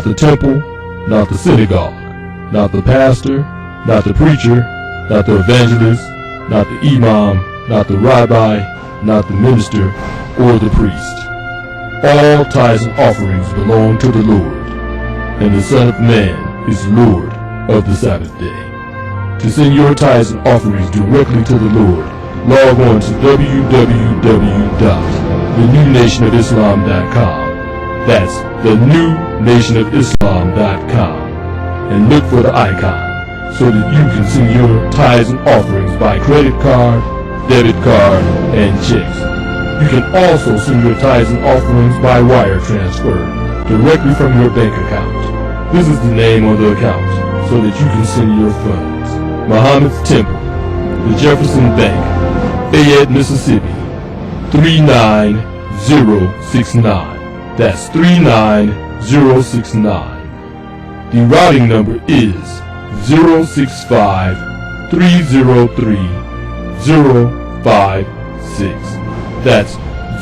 the temple, not the synagogue, not the pastor, not the preacher, not the evangelist, not the imam, not the rabbi, not the minister, or the priest. All tithes and offerings belong to the Lord, and the Son of Man is Lord of the Sabbath day. To send your tithes and offerings directly to the Lord, log on to www.thenewnationofislam.com. That's thenewnationofislam.com, and look for the icon so that you can send your tithes and offerings by credit card, debit card, and checks. You can also send your tithes and offerings by wire transfer directly from your bank account. This is the name on the account so that you can send your funds. Muhammad's Temple, the Jefferson Bank, Fayette, Mississippi, 39069. That's 39069. The routing number is 065-303-056. That's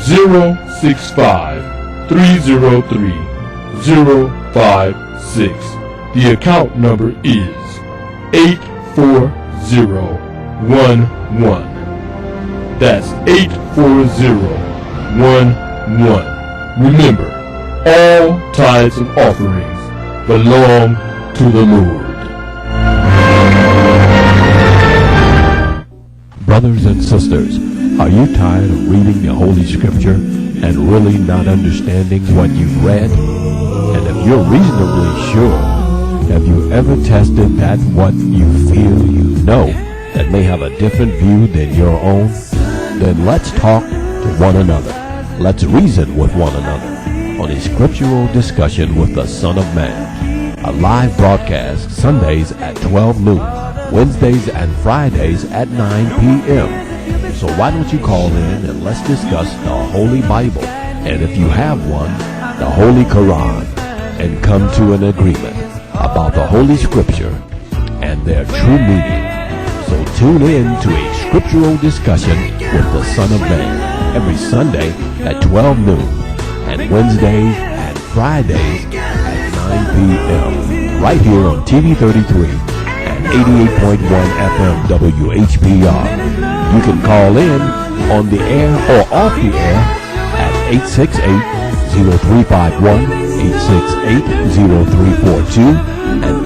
065-303-056. The account number is 84011. That's 84011. Remember, all tithes and offerings belong to the Lord. Brothers and sisters, are you tired of reading the Holy Scripture and really not understanding what you've read? And if you're reasonably sure, have you ever tested that what you feel you know that may have a different view than your own? Then let's talk to one another. Let's reason with one another on a scriptural discussion with the Son of Man. A live broadcast Sundays at 12 noon, Wednesdays and Fridays at 9 p.m. So why don't you call in and let's discuss the Holy Bible, and if you have one, the Holy Quran, and come to an agreement about the Holy Scripture and their true meaning. So tune in to a scriptural discussion with the Son of Man every Sunday at 12 noon and Wednesdays and Fridays at 9 p.m. right here on TV33 and 88.1 FM WHPR. You can call in on the air or off the air at 868-0351, 868-0342, and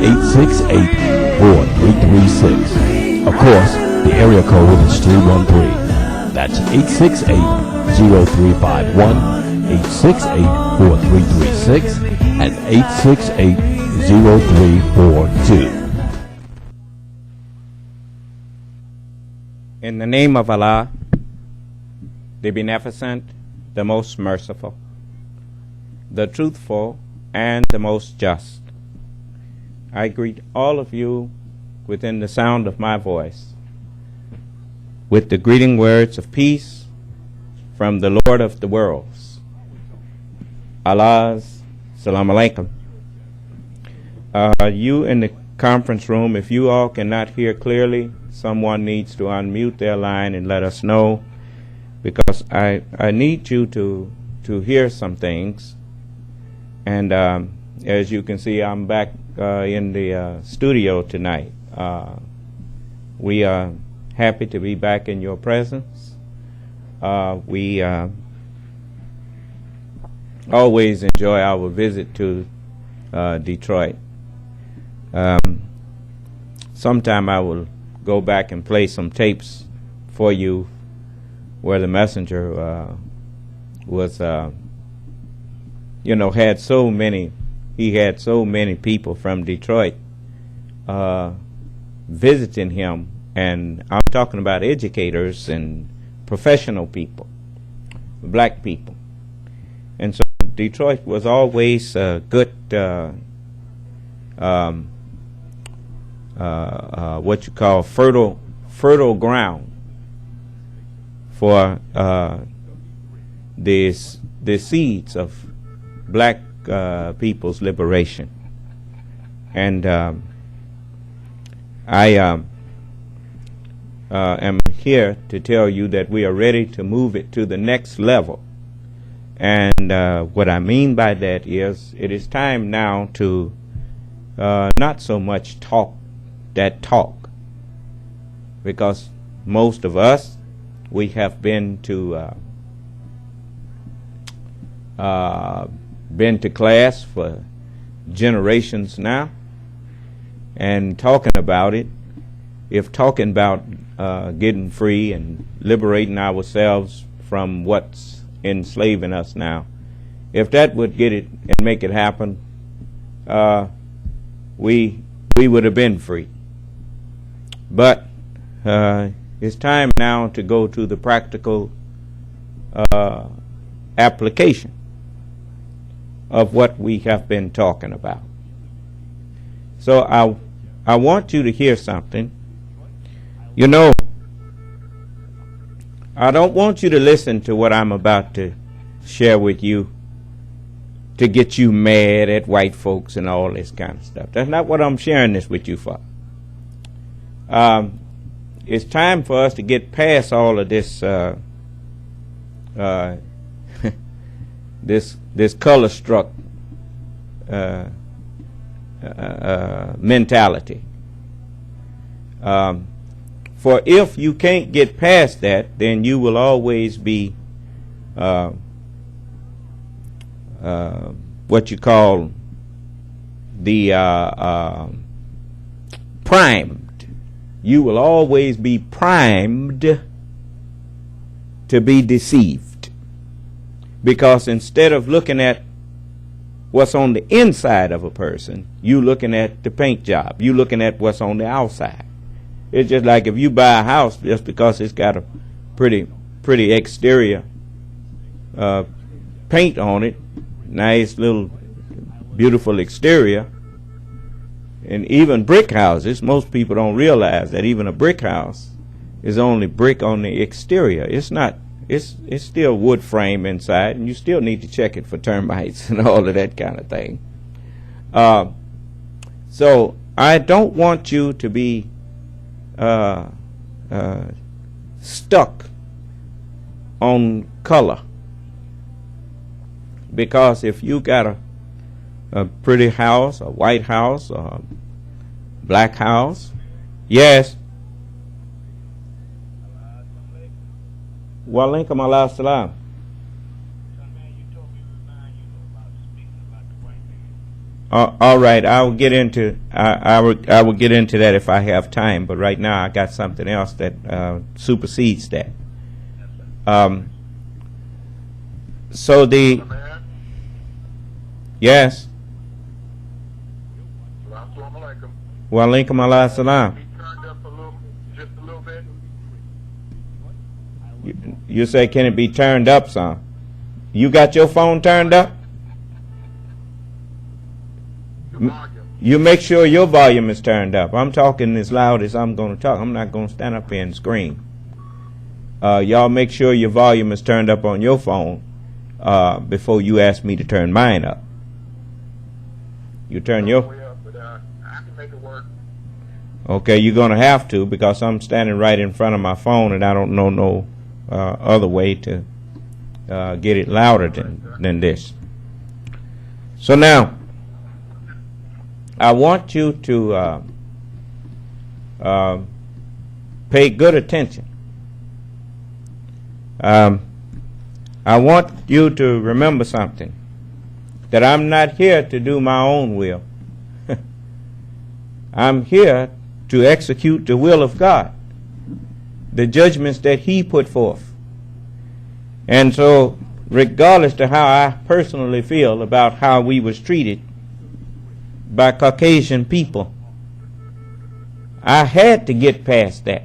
868-4336. Of course, the area code is 313. That's 868-0351, 868-4336, and 868-0342. In the name of Allah, the Beneficent, the Most Merciful, the Truthful, and the Most Just, I greet all of you within the sound of my voice with the greeting words of peace from the Lord of the worlds. Allah's Salaam Alaikum. You in the conference room, if you all cannot hear clearly, someone needs to unmute their line and let us know, because I need you to hear some things. And as you can see, I'm back in the studio tonight. We are happy to be back in your presence. We always enjoy our visit to Detroit. Sometime I will go back and play some tapes for you where the messenger was, had so many people from Detroit visiting him, and I'm talking about educators and professional people, black people. And so Detroit was always a good what you call fertile ground for the seeds of black people's liberation. And I am here to tell you that we are ready to move it to the next level. And what I mean by that is it is time now to not so much talk that talk, because most of us, we have been to class for generations now, and talking about it, if talking about getting free and liberating ourselves from what's enslaving us now, if that would get it and make it happen, we would have been free. But it's time now to go to the practical application of what we have been talking about. So I want you to hear something. You know, I don't want you to listen to what I'm about to share with you to get you mad at white folks and all this kind of stuff. That's not what I'm sharing this with you for. It's time for us to get past all of this this color-struck mentality. For if you can't get past that, then you will always be what you call the primed. You will always be primed to be deceived, because instead of looking at what's on the inside of a person, you looking at the paint job. You looking at what's on the outside. It's just like if you buy a house just because it's got a pretty exterior paint on it, nice little beautiful exterior. And even brick houses, most people don't realize that even a brick house is only brick on the exterior. It's not. It's still wood frame inside, and you still need to check it for termites and all of that kind of thing. So I don't want you to be stuck on color, because if you got a pretty house, a white house, or a black house, yes. Walaikum ala salam. All right, I will get into I will get into that if I have time. But right now, I got something else that supersedes that. So the yes. Walaikum ala salam. You say, can it be turned up some? You got your phone turned up? You make sure your volume is turned up. I'm talking as loud as I'm going to talk. I'm not going to stand up here and scream. Y'all make sure your volume is turned up on your phone before you ask me to turn mine up. You turn your... I can make it work. Okay, you're going to have to, because I'm standing right in front of my phone and I don't know no other way to get it louder than this. So now, I want you to pay good attention. I want you to remember something, that I'm not here to do my own will. I'm here to execute the will of God, the judgments that He put forth. And so, regardless to how I personally feel about how we was treated by Caucasian people, I had to get past that.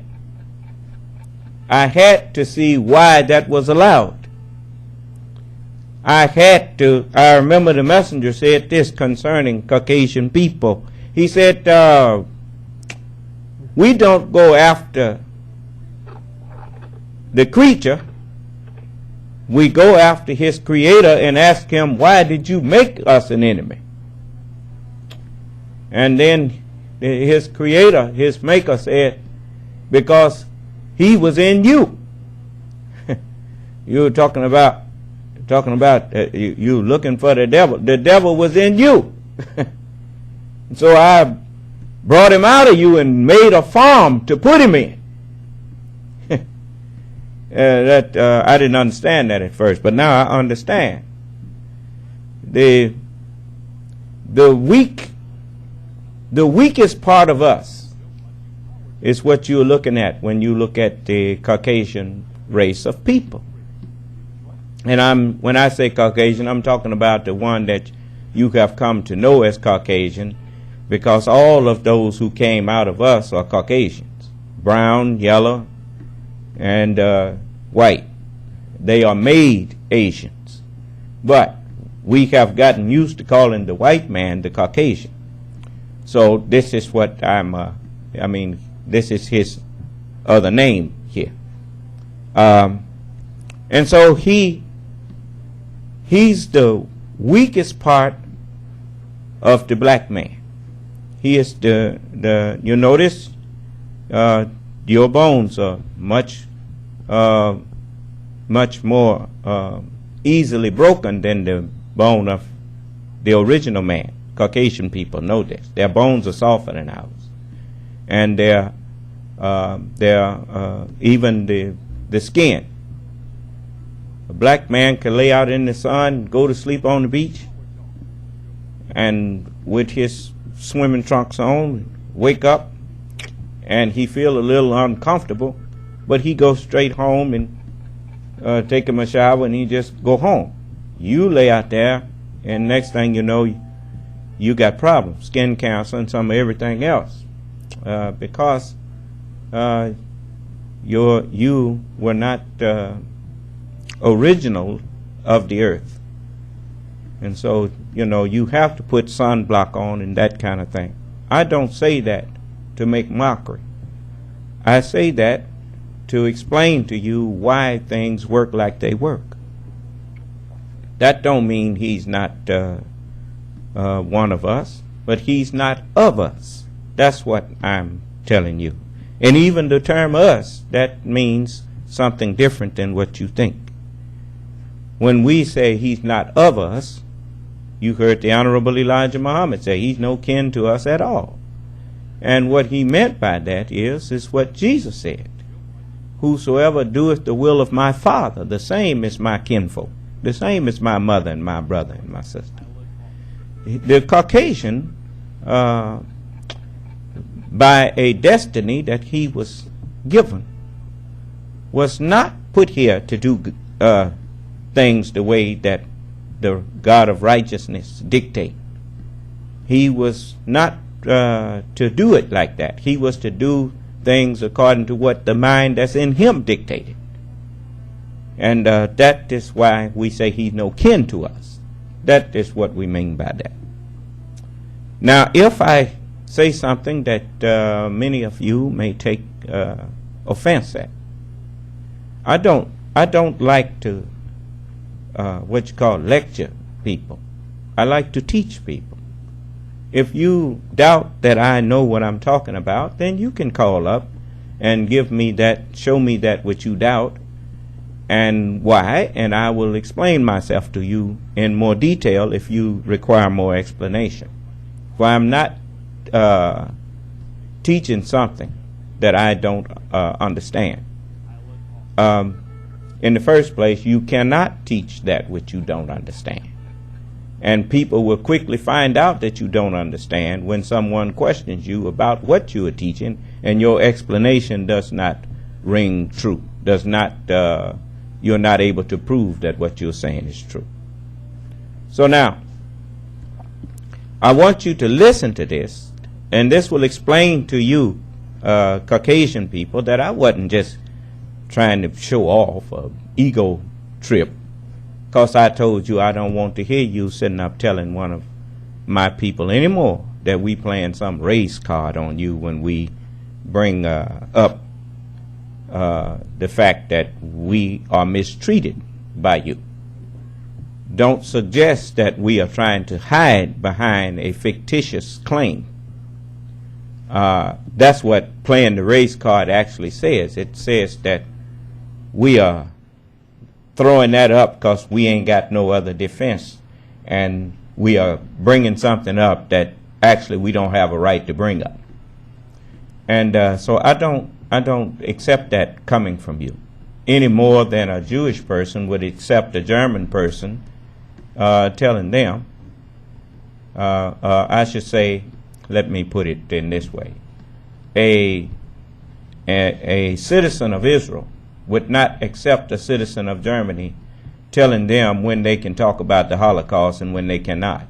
I had to see why that was allowed. I remember the messenger said this concerning Caucasian people. He said, we don't go after the creature. We go after his creator and ask him, why did you make us an enemy? And then his creator, his maker, said, because he was in you. You were talking about talking about you looking for the devil. The devil was in you. So I brought him out of you and made a farm to put him in. I didn't understand that at first, but now I understand. The weakest part of us is what you're looking at when you look at the Caucasian race of people. And when I say Caucasian, I'm talking about the one that you have come to know as Caucasian, because all of those who came out of us are Caucasians. Brown, yellow, and white. They are made Asians. But we have gotten used to calling the white man the Caucasian. So this is what this is his other name here. And so he's the weakest part of the black man. He is you notice your bones are much more easily broken than the bone of the original man. Caucasian people know this. Their bones are softer than ours, and their even the skin. A black man can lay out in the sun, go to sleep on the beach, and with his swimming trunks on, wake up, and he feel a little uncomfortable, but he goes straight home and take him a shower, and he just go home. You lay out there, and next thing you know, you got problems, skin cancer and some of everything else, because you were not original of the earth. And so, you have to put sunblock on and that kind of thing. I don't say that to make mockery. I say that to explain to you why things work like they work. That don't mean he's not one of us, but he's not of us. That's what I'm telling you. And even the term us, that means something different than what you think. When we say he's not of us, you heard the Honorable Elijah Muhammad say he's no kin to us at all. And what he meant by that is what Jesus said. Whosoever doeth the will of my Father, the same is my kinfolk. The same is my mother and my brother and my sister. The Caucasian, by a destiny that he was given, was not put here to do things the way that the God of righteousness dictate. He was not to do it like that. He was to do things according to what the mind that's in him dictated. And that is why we say he's no kin to us. That is what we mean by that. Now, if I say something that many of you may take offense at, I don't like to what you call lecture people. I like to teach people. If you doubt that I know what I'm talking about, then you can call up and give me that, show me that which you doubt and why, and I will explain myself to you in more detail if you require more explanation. For I'm not teaching something that I don't understand. In the first place, you cannot teach that which you don't understand. And people will quickly find out that you don't understand when someone questions you about what you are teaching and your explanation does not ring true, you're not able to prove that what you're saying is true. So now, I want you to listen to this, and this will explain to you, Caucasian people, that I wasn't just trying to show off an ego trip, because I told you I don't want to hear you sitting up telling one of my people anymore that we playing some race card on you when we bring up the fact that we are mistreated by you. Don't suggest that we are trying to hide behind a fictitious claim. That's what playing the race card actually says. It says that we are throwing that up because we ain't got no other defense, and we are bringing something up that actually we don't have a right to bring up. And so I don't accept that coming from you any more than a Jewish person would accept a German person telling them, I should say, let me put it in this way, a citizen of Israel would not accept a citizen of Germany telling them when they can talk about the Holocaust and when they cannot,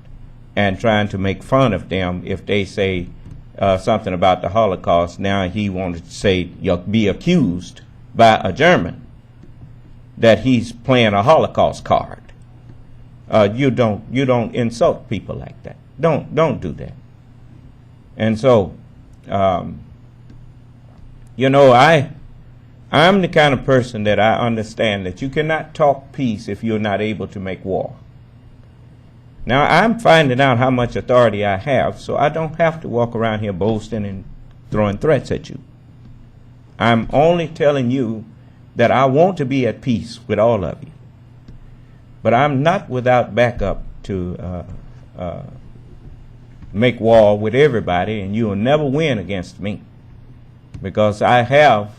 and trying to make fun of them if they say something about the Holocaust. Now he wanted to say, you'll be accused by a German that he's playing a Holocaust card. You don't insult people like that. Don't do that. And so, you know, I'm the kind of person that I understand that you cannot talk peace if you're not able to make war. Now, I'm finding out how much authority I have, so I don't have to walk around here boasting and throwing threats at you. I'm only telling you that I want to be at peace with all of you. But I'm not without backup to make war with everybody, and you will never win against me. Because I have,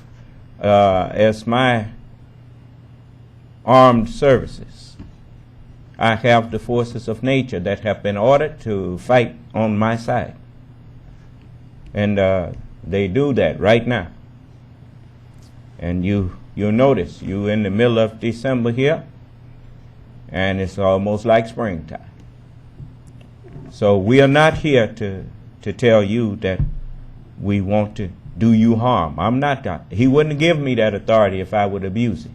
as my armed services, I have the forces of nature that have been ordered to fight on my side. And they do that right now. And you'll notice, you're in the middle of December here, and it's almost like springtime. So we are not here to tell you that we want to do you harm. I'm not that. He wouldn't give me that authority if I would abuse it.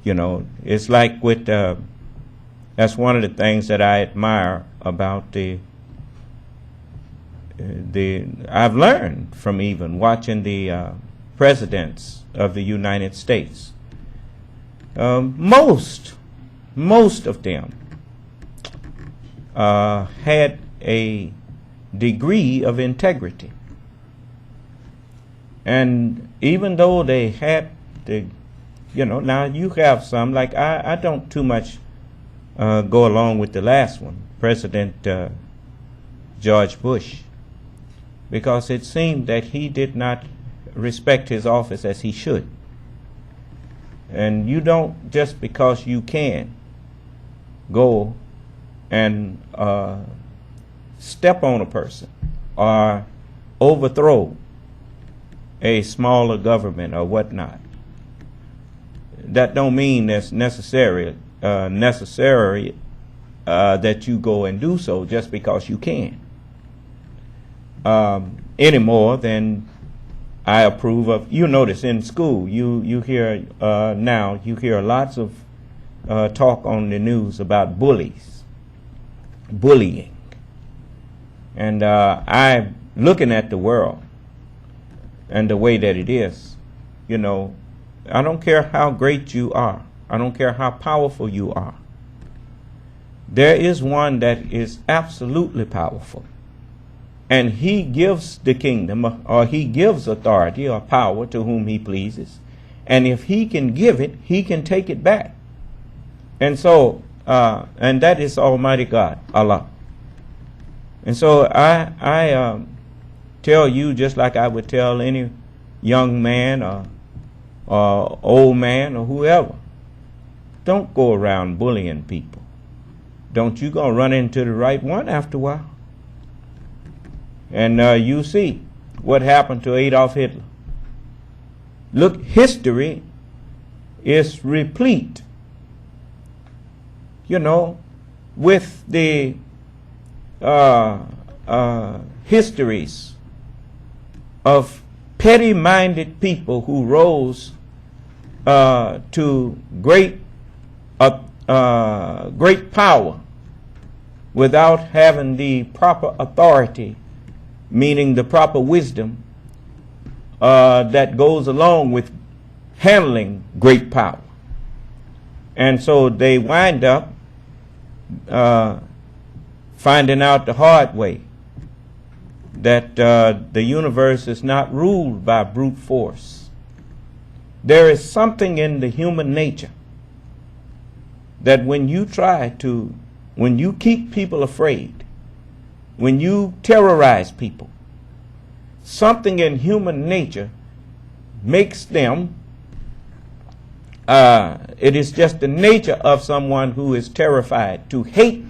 You know, it's like with, that's one of the things that I admire about I've learned from even watching the presidents of the United States. Most of them had a degree of integrity. And even though they had the, you know, now you have some, like I don't too much go along with the last one, President George Bush, because it seemed that he did not respect his office as he should. And you don't, just because you can, go and step on a person or overthrow a smaller government or whatnot. That don't mean that's necessary that you go and do so just because you can. Any more than I approve of. You notice in school, you hear now, you hear lots of talk on the news about bullying. And I'm looking at the world and the way that it is. You know, I don't care how great you are. I don't care how powerful you are. There is one that is absolutely powerful. And he gives the kingdom, or he gives authority or power to whom he pleases. And if he can give it, he can take it back. And so, and that is Almighty God, Allah. And so I tell you, just like I would tell any young man or old man or whoever, don't go around bullying people. Don't you gonna run into the right one after a while. And you see what happened to Adolf Hitler. Look, history is replete, you know, with the histories of petty-minded people who rose to great power without having the proper authority, meaning the proper wisdom that goes along with handling great power. And so they wind up finding out the hard way that the universe is not ruled by brute force. there is something in the human nature that when you keep people afraid, when you terrorize people, something in human nature makes them, it is just the nature of someone who is terrified to hate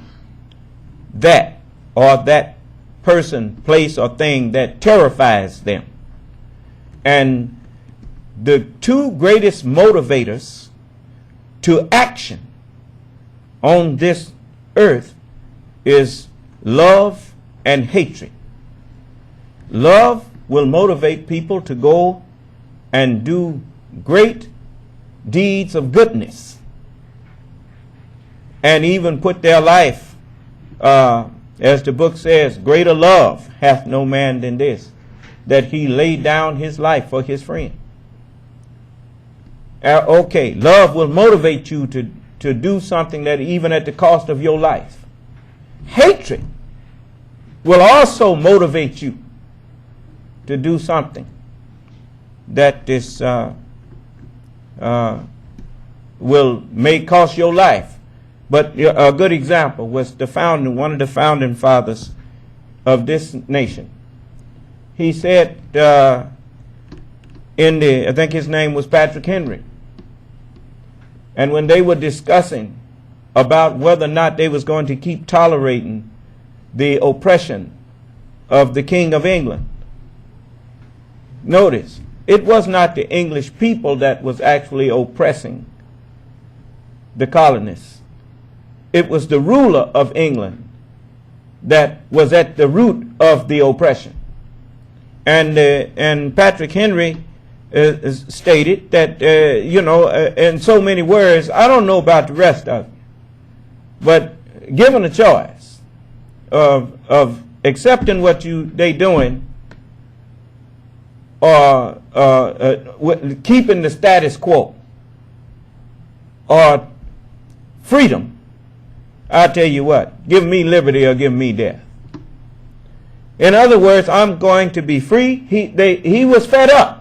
that or that person, place, or thing that terrifies them. And the two greatest motivators to action on this earth is love and hatred. Love will motivate people to go and do great deeds of goodness and even put their life, as the book says, greater love hath no man than this, that he laid down his life for his friend. Okay, love will motivate you to do something that even at the cost of your life. Hatred will also motivate you to do something that this may cost your life. But a good example was one of the founding fathers of this nation. He said, I think his name was Patrick Henry. And when they were discussing about whether or not they was going to keep tolerating the oppression of the King of England, notice, it was not the English people that was actually oppressing the colonists. It was the ruler of England that was at the root of the oppression. And Patrick Henry stated that, in so many words, I don't know about the rest of it, but given a choice of accepting what they doing or keeping the status quo or freedom, I tell you what, give me liberty or give me death. In other words, I'm going to be free. He was fed up.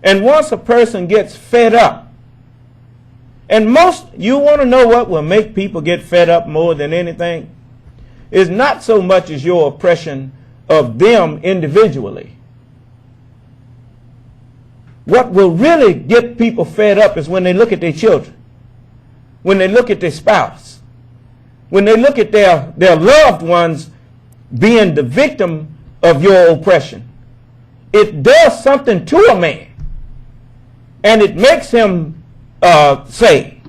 And once a person gets fed up, and you want to know what will make people get fed up more than anything? Is not so much as your oppression of them individually. What will really get people fed up is when they look at their children, when they look at their spouse, when they look at their loved ones being the victim of your oppression. It does something to a man, and it makes him say,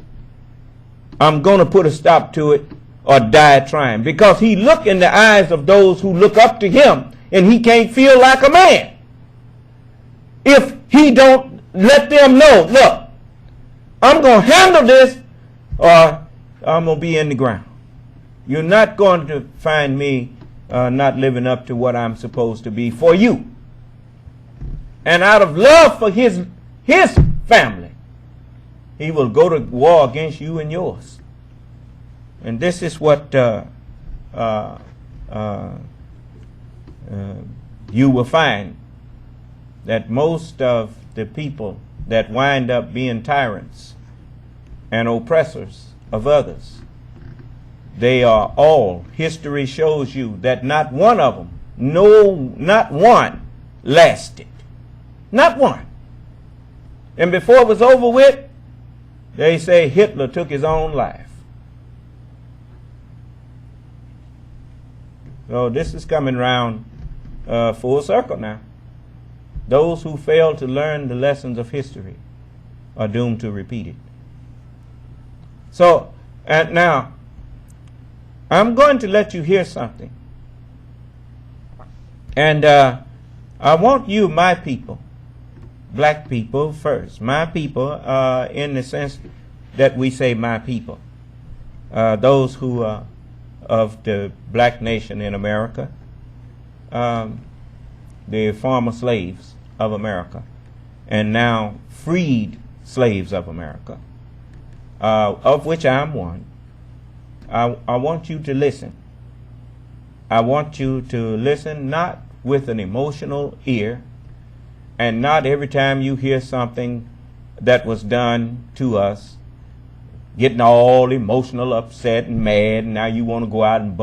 I'm going to put a stop to it or die trying, because he look in the eyes of those who look up to him and he can't feel like a man if he don't let them know, look, I'm going to handle this or I'm going to be in the ground. You're not going to find me not living up to what I'm supposed to be for you. And out of love for his family, he will go to war against you and yours. And this is what you will find, that most of the people that wind up being tyrants and oppressors of others, they are all, history shows you that not one of them, not one lasted. Not one. And before it was over with, they say Hitler took his own life. So this is coming round full circle now. Those who fail to learn the lessons of history are doomed to repeat it. So, and now, I'm going to let you hear something. And I want you, my people, black people first, my people, in the sense that we say my people, those who are of the black nation in America, the former slaves of America, and now freed slaves of America, of which I'm one. I want you to listen. I want you to listen not with an emotional ear and not every time you hear something that was done to us, getting all emotional, upset, and mad, and now you want to go out and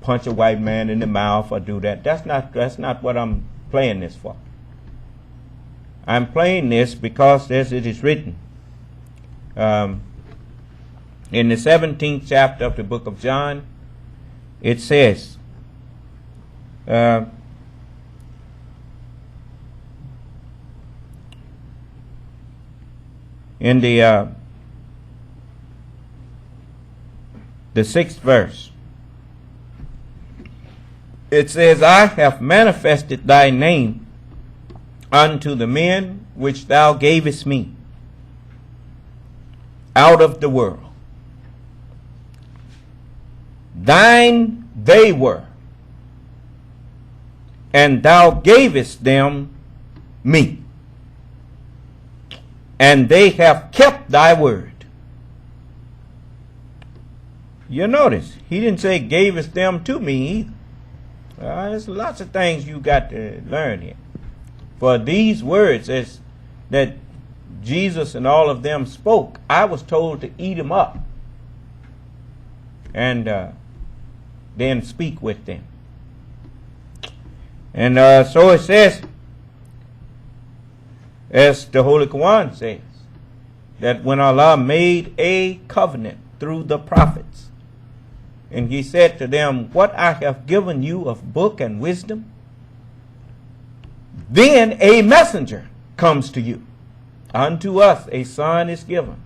punch a white man in the mouth or do that. That's not what I'm playing this for. I'm playing this because, as it is written in the 17th chapter of the book of John, it says, in the 6th verse, it says, I have manifested thy name unto the men which thou gavest me out of the world. Thine they were, and thou gavest them me, and they have kept thy word. You notice, he didn't say gavest them to me either. There's lots of things you got to learn here. For these words that Jesus and all of them spoke, I was told to eat them up and then speak with them. And so it says, as the Holy Quran says, that when Allah made a covenant through the prophets, and he said to them, what I have given you of book and wisdom, then a messenger comes to you. Unto us a son is given.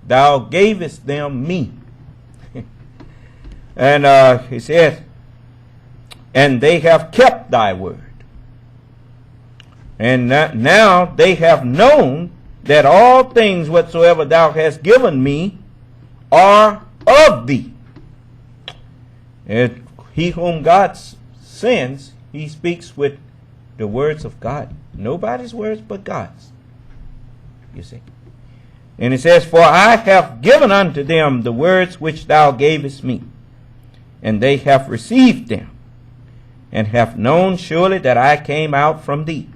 Thou gavest them me. And he says, and they have kept thy word. And now they have known that all things whatsoever thou hast given me are of thee. And he whom God sends, he speaks with the words of God. Nobody's words but God's. You see. And it says, for I have given unto them the words which thou gavest me, and they have received them, and have known surely that I came out from thee.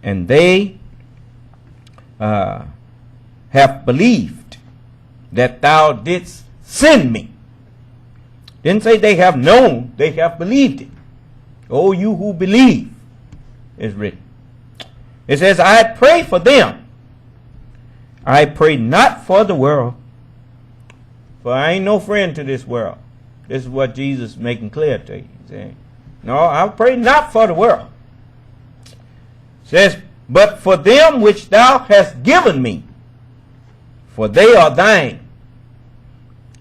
And they have believed that thou didst send me. Didn't say they have known, they have believed it. O you who believe, is written. It says, I pray for them. I pray not for the world, for I ain't no friend to this world. This is what Jesus is making clear to you. He's saying, no, I pray not for the world. It says, but for them which thou hast given me, for they are thine,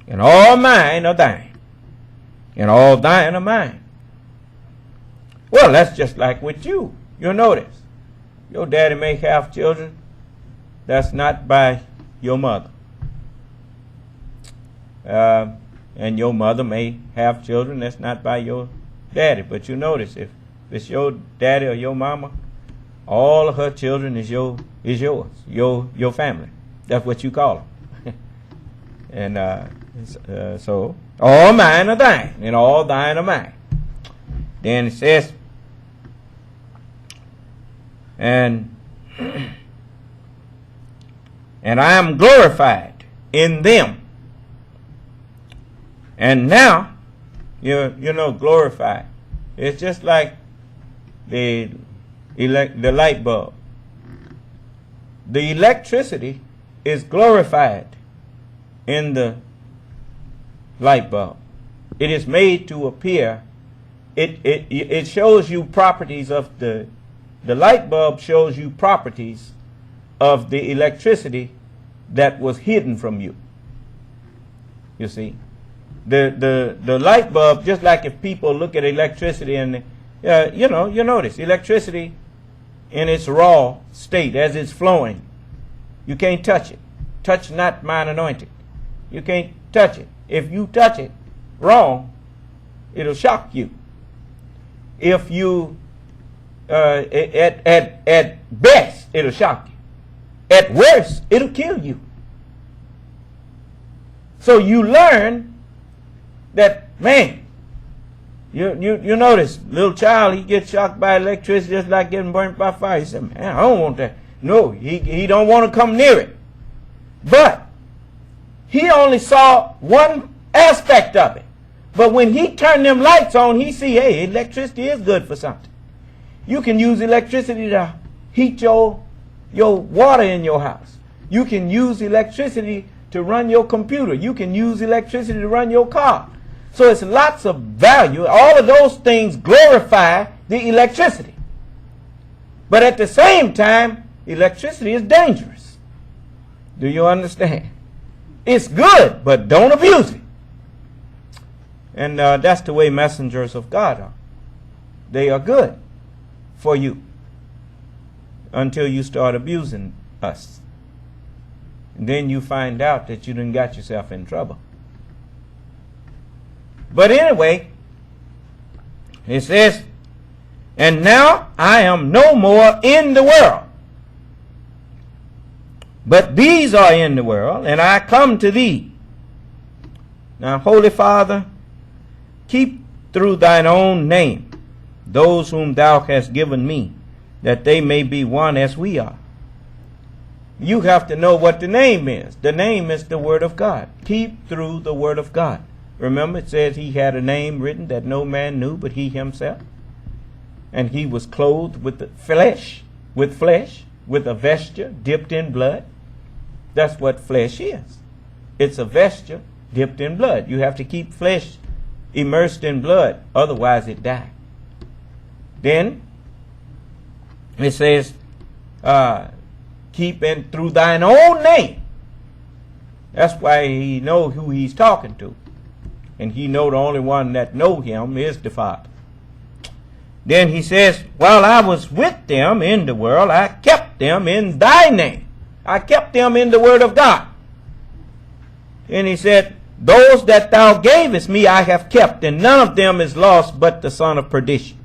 and all mine are thine, and all thine are mine. Well, that's just like with you. You'll notice, your daddy may have children that's not by your mother. And your mother may have children that's not by your daddy. But you notice, if it's your daddy or your mama, all of her children is yours, your family. That's what you call them. And so all mine are thine, and all thine are mine. Then it says, and I am glorified in them. And now, you know, glorified. It's just like the light bulb. The electricity is glorified in the light bulb. It is made to appear. It shows you properties of the light bulb shows you properties of the electricity that was hidden from you. You see, the light bulb, just like if people look at electricity and you notice electricity in its raw state as it's flowing, you can't touch it. Touch not mine anointed. You can't touch it. If you touch it wrong, it'll shock you. If you at best it'll shock you. At worst, it'll kill you. So you learn that, man, You notice, little child, he gets shocked by electricity just like getting burnt by fire. He said, man, I don't want that. No, he don't want to come near it. But he only saw one aspect of it. But when he turned them lights on, he see, hey, electricity is good for something. You can use electricity to heat your water in your house. You can use electricity to run your computer. You can use electricity to run your car. So it's lots of value. All of those things glorify the electricity. But at the same time, electricity is dangerous. Do you understand? It's good, but don't abuse it. And that's the way messengers of God are. They are good for you until you start abusing us. And then you find out that you done got yourself in trouble. But anyway, it says, and now I am no more in the world, but these are in the world, and I come to thee. Now, Holy Father, keep through thine own name those whom thou hast given me, that they may be one as we are. You have to know what the name is. The name is the Word of God. Keep through the Word of God. Remember, it says he had a name written that no man knew but he himself. And he was clothed with the flesh, with a vesture dipped in blood. That's what flesh is. It's a vesture dipped in blood. You have to keep flesh immersed in blood, otherwise it dies. Then it says, keep in through thine own name. That's why he know who he's talking to. And he know the only one that know him is the Father. Then he says, while I was with them in the world, I kept them in thy name. I kept them in the Word of God. And he said, those that thou gavest me I have kept, and none of them is lost but the son of perdition,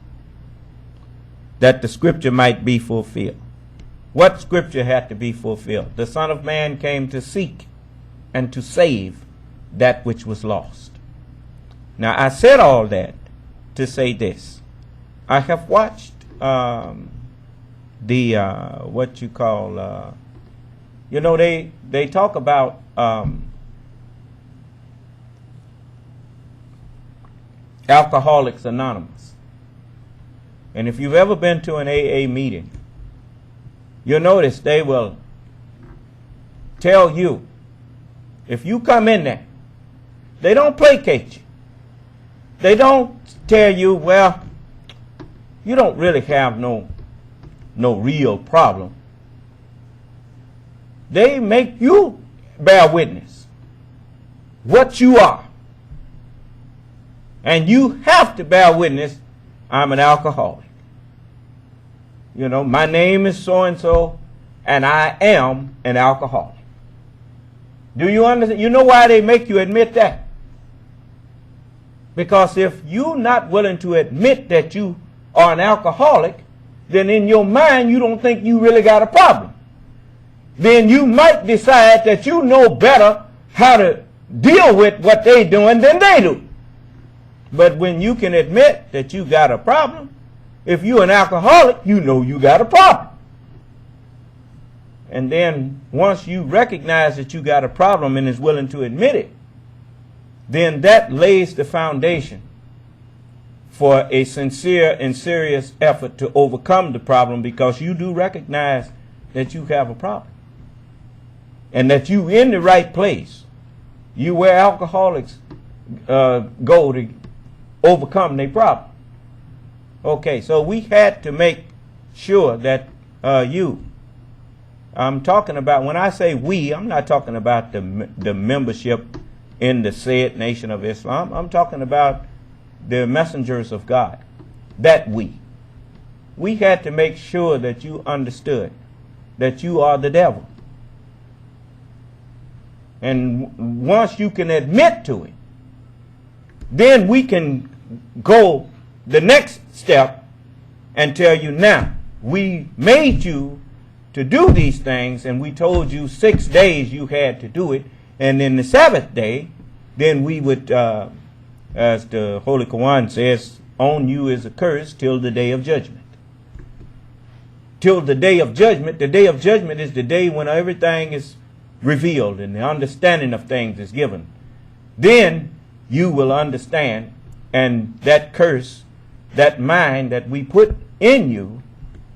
that the scripture might be fulfilled. What scripture had to be fulfilled? The Son of Man came to seek and to save that which was lost. Now, I said all that to say this. I have watched what you call, they talk about Alcoholics Anonymous. And if you've ever been to an AA meeting, you'll notice they will tell you, if you come in there, they don't placate you. They don't tell you, well, you don't really have no real problem. They make you bear witness what you are. And you have to bear witness, I'm an alcoholic. You know, my name is so-and-so, and I am an alcoholic. Do you understand? You know why they make you admit that? Because if you're not willing to admit that you are an alcoholic, then in your mind you don't think you really got a problem. Then you might decide that you know better how to deal with what they're doing than they do. But when you can admit that you got a problem, if you're an alcoholic, you know you got a problem. And then once you recognize that you got a problem and is willing to admit it, then that lays the foundation for a sincere and serious effort to overcome the problem, because you do recognize that you have a problem and that you're in the right place. You where alcoholics go to overcome their problem. Okay, so we had to make sure that I'm talking about, when I say we, I'm not talking about the membership in the said Nation of Islam. I'm talking about the messengers of God, that we had to make sure that you understood that you are the devil. And once you can admit to it, then we can go the next step and tell you, now, we made you to do these things, and we told you 6 days you had to do it, and then the seventh day, then we would as the Holy Quran says, on you is a curse till the day of judgment. Till the day of judgment. The day of judgment is the day when everything is revealed and the understanding of things is given. Then you will understand, and that curse, that mind that we put in you,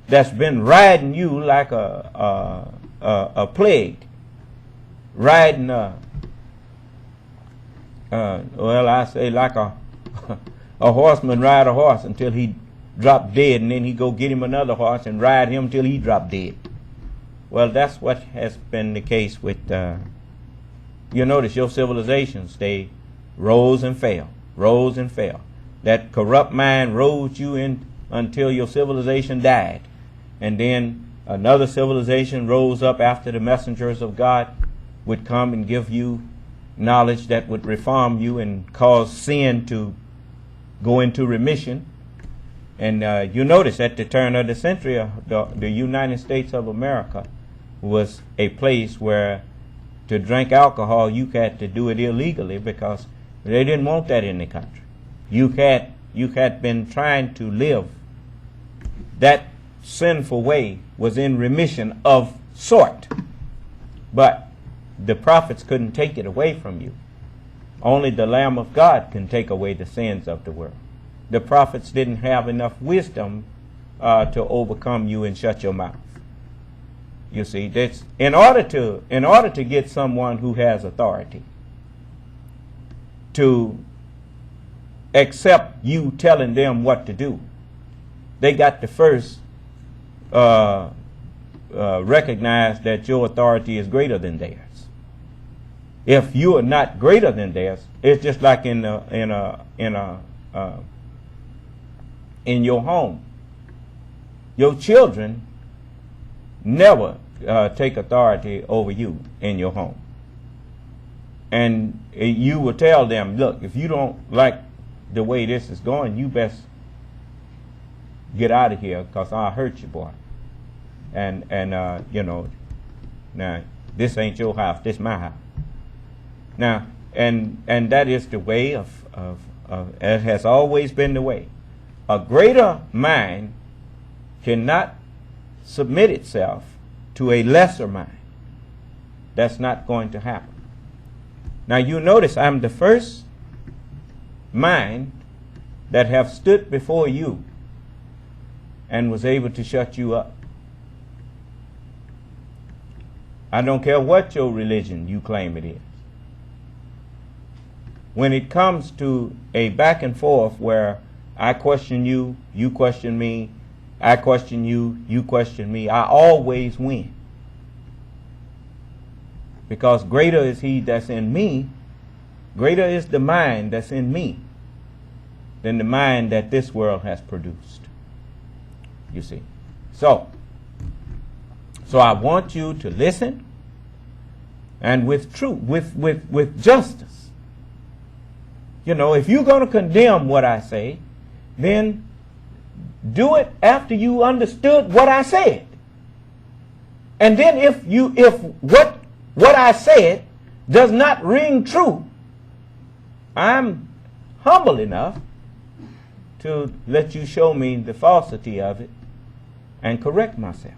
that's been riding you like a plague, riding well, I say like a horseman ride a horse until he drop dead, and then he go get him another horse and ride him till he drop dead. Well, that's what has been the case with, you notice your civilizations, they rose and fell, rose and fell. That corrupt mind rose you in until your civilization died. And then another civilization rose up after the messengers of God would come and give you knowledge that would reform you and cause sin to go into remission. And you notice at the turn of the century, the United States of America was a place where to drink alcohol you had to do it illegally because they didn't want that in the country. You had been trying to live that sinful way was in remission of sort, but the prophets couldn't take it away from you. Only the Lamb of God can take away the sins of the world. The prophets didn't have enough wisdom to overcome you and shut your mouth. You see, that's in order to get someone who has authority to accept you telling them what to do, they got to first recognize that your authority is greater than theirs. If you are not greater than theirs, it's just like in your home. Your children never take authority over you in your home. And you will tell them, look, if you don't like the way this is going, you best get out of here because I'll hurt you, boy. And you know, now this ain't your house, this my house. Now, and that is the way of it has always been the way. A greater mind cannot submit itself to a lesser mind. That's not going to happen. Now you notice I'm the first mind that have stood before you and was able to shut you up. I don't care what your religion you claim it is. When it comes to a back and forth where I question you, you question me, I question you, you question me, I always win. Because greater is he that's in me, greater is the mind that's in me than the mind that this world has produced. You see. So I want you to listen, and with truth, with justice. You know, if you're going to condemn what I say, then do it after you understood what I said. And then if what I said does not ring true, I'm humble enough to let you show me the falsity of it and correct myself.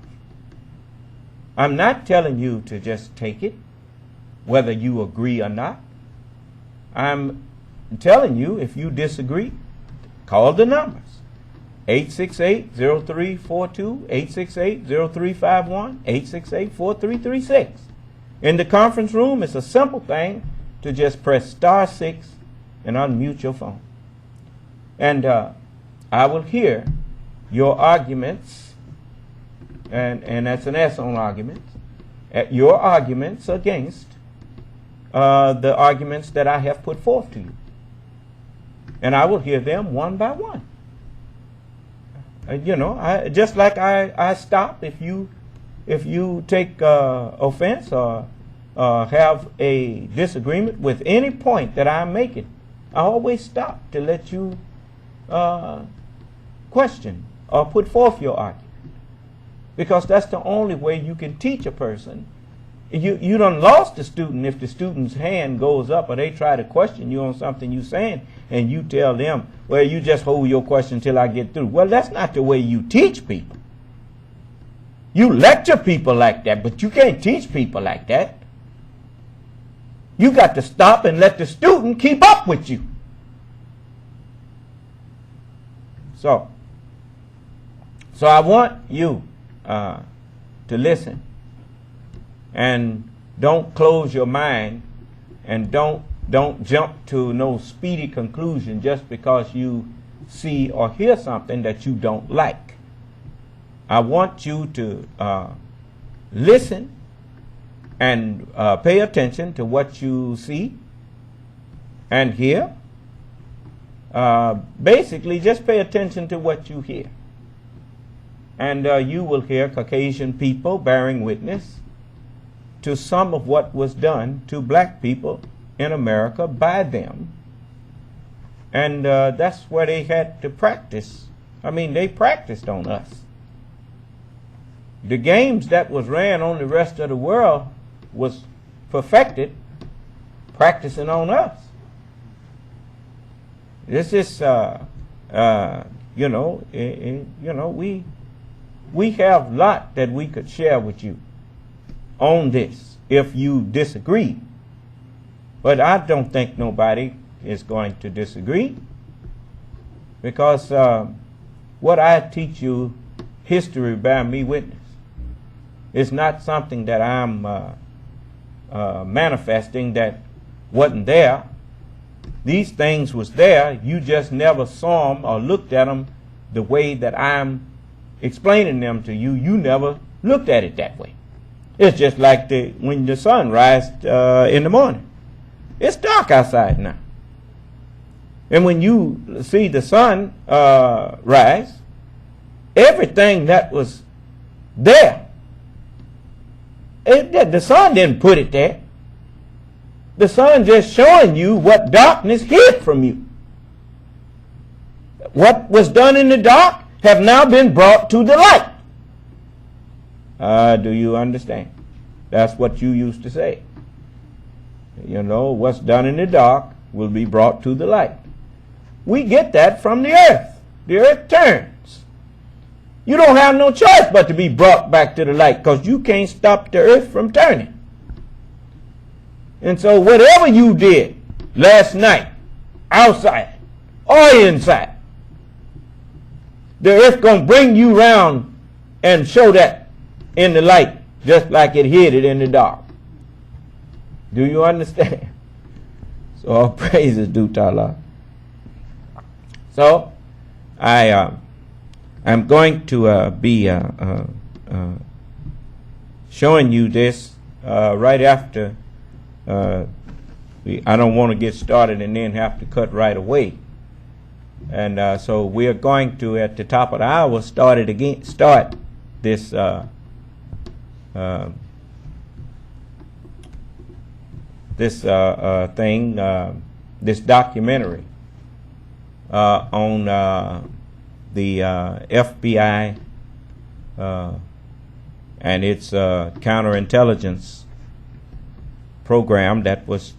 I'm not telling you to just take it, whether you agree or not. I'm telling you, if you disagree, call the numbers. 868-0342, 868-0351, 868-4336. In the conference room, it's a simple thing to just press *6 and unmute your phone. And I will hear your arguments, and that's an S on arguments, your arguments against the arguments that I have put forth to you. And I will hear them one by one. You know, just like I stop if you take offense or have a disagreement with any point that I'm making. I always stop to let you question or put forth your argument, because that's the only way you can teach a person you done lost the student if the student's hand goes up or they try to question you on something you saying and you tell them, well, you just hold your question till I get through. Well, that's not the way you teach people. You lecture people like that, but you can't teach people like that. You got to stop and let the student keep up with you. So I want you to listen, and don't close your mind, and don't jump to no speedy conclusion just because you see or hear something that you don't like. I want you to listen and pay attention to what you see and hear. Basically, just pay attention to what you hear. And you will hear Caucasian people bearing witness to some of what was done to black people in America by them. And that's where they had to practice. I mean, they practiced on us. The games that was ran on the rest of the world was perfected practicing on us. This is, we have a lot that we could share with you on this if you disagree. But I don't think nobody is going to disagree, because what I teach you, history bear me witness. It's not something that I'm manifesting that wasn't there. These things was there. You just never saw them or looked at them the way that I'm explaining them to you. You never looked at it that way. It's just like when the sun rises in the morning. It's dark outside now. And when you see the sun rise, everything that was there, the sun didn't put it there. The sun just showing you what darkness hid from you. What was done in the dark have now been brought to the light. Do you understand? That's what you used to say. You know, what's done in the dark will be brought to the light. We get that from the earth. The earth turns. You don't have no choice but to be brought back to the light, because you can't stop the earth from turning. And so whatever you did last night, outside or inside, the earth going to bring you round and show that in the light, just like it hid it in the dark. Do you understand? So all praises due to Allah. So I'm going to be showing you this right after. I don't want to get started and then have to cut right away. And so we are going to, at the top of the hour, start this this documentary on the FBI and its counterintelligence program that was,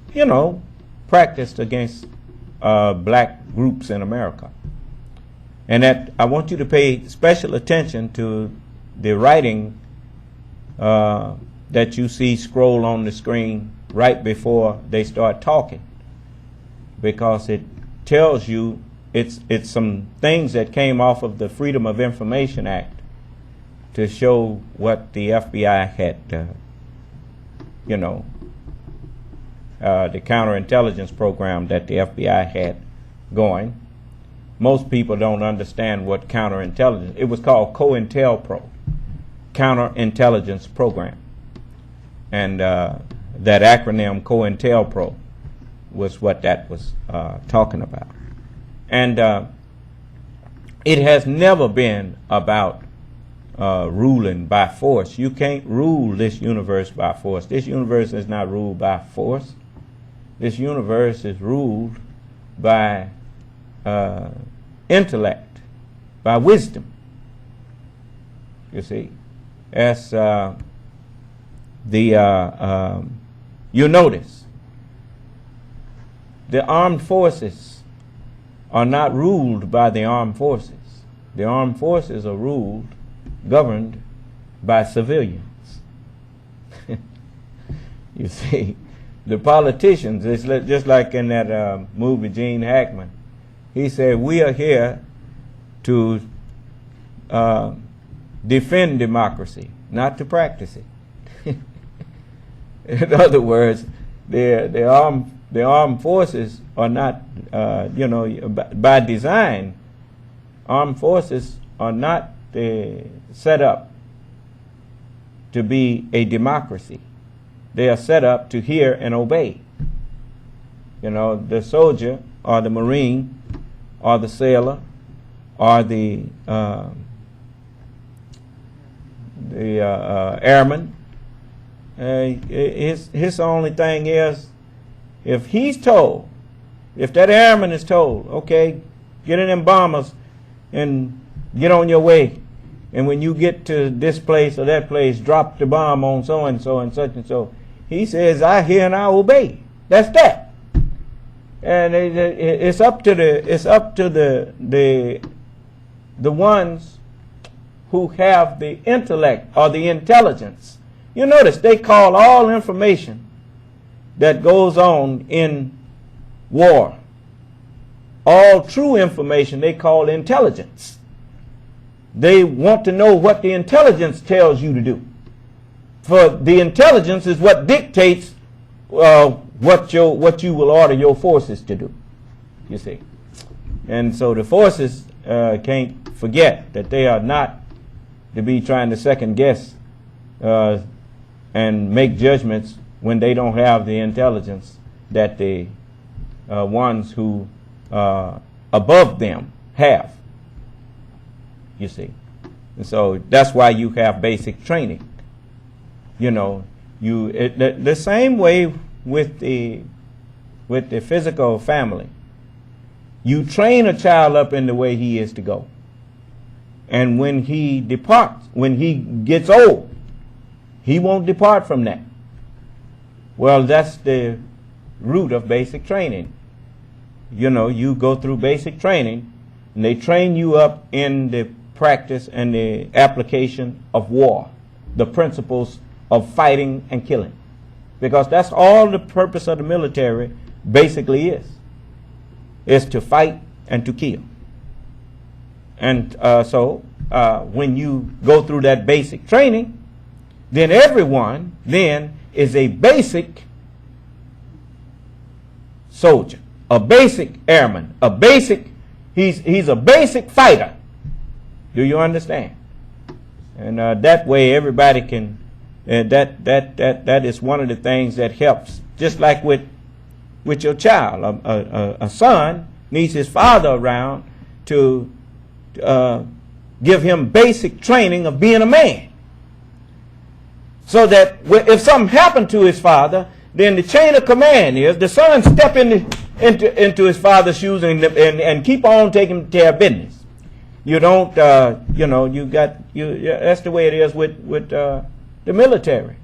practiced against black groups in America. And that I want you to pay special attention to the writing that you see scroll on the screen right before they start talking, because it tells you it's some things that came off of the Freedom of Information Act to show what the FBI had, the counterintelligence program that the FBI had going. Most people don't understand what counterintelligence. It was called COINTELPRO, Counterintelligence Program, and that acronym COINTELPRO was what that was talking about. And it has never been about ruling by force. You can't rule this universe by force. This universe is not ruled by force. This universe is ruled by intellect, by wisdom. You see, as you notice the armed forces are not ruled by the armed forces. The armed forces are governed by civilians. You see, the politicians, it's just like in that movie, Gene Hackman. He said, we are here to defend democracy, not to practice it. In other words, the armed forces are not, by design, armed forces are not set up to be a democracy. They are set up to hear and obey. You know, the soldier or the Marine or the sailor or the airman, his only thing is, if he's told, if that airman is told, okay, get in them bombers and get on your way, and when you get to this place or that place, drop the bomb on so and so and such and so. He says, I hear and I obey. That's that. And it's up to the ones who have the intellect or the intelligence. You notice they call all information that goes on in war, all true information, they call intelligence. They want to know what the intelligence tells you to do. For the intelligence is what dictates what you will order your forces to do, you see. And so the forces can't forget that they are not to be trying to second guess and make judgments when they don't have the intelligence that the ones who above them have, you see. And so that's why you have basic training. You know, the same way with the physical family. You train a child up in the way he is to go. And when he departs, when he gets old, he won't depart from that. Well, that's the root of basic training. You know, you go through basic training, and they train you up in the practice and the application of war, the principles of fighting and killing. Because that's all the purpose of the military basically is to fight and to kill. And so when you go through that basic training, then everyone then is a basic soldier, a basic airman, he's a basic fighter. Do you understand? And that way everybody can, that is one of the things that helps. Just like with your child, a son needs his father around to give him basic training of being a man. So that if something happened to his father, then the chain of command is the son step into his father's shoes and keep on taking care of business. You don't, that's the way it is with the military.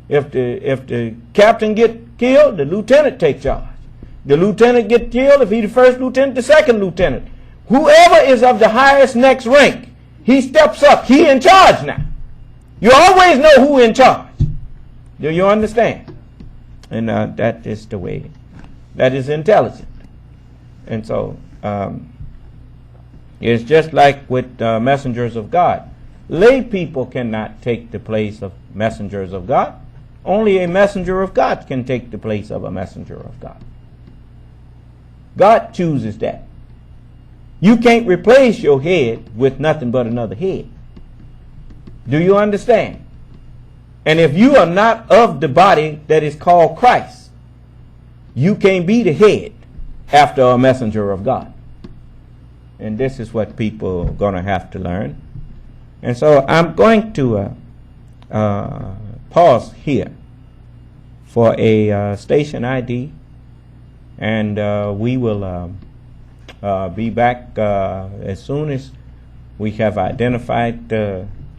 If the captain get killed, the lieutenant take charge. The lieutenant get killed, if he's the first lieutenant, the second lieutenant. Whoever is of the highest next rank, he steps up. He in charge now. You always know who in charge. Do you understand? And that is the way. That is intelligent. And so it's just like with messengers of God. Lay people cannot take the place of messengers of God. Only a messenger of God can take the place of a messenger of God. God chooses that. You can't replace your head with nothing but another head. Do you understand? And if you are not of the body that is called Christ, you can't be the head after a messenger of God. And this is what people are going to have to learn. And so I'm going to pause here for a station ID, and we will be back as soon as we have identified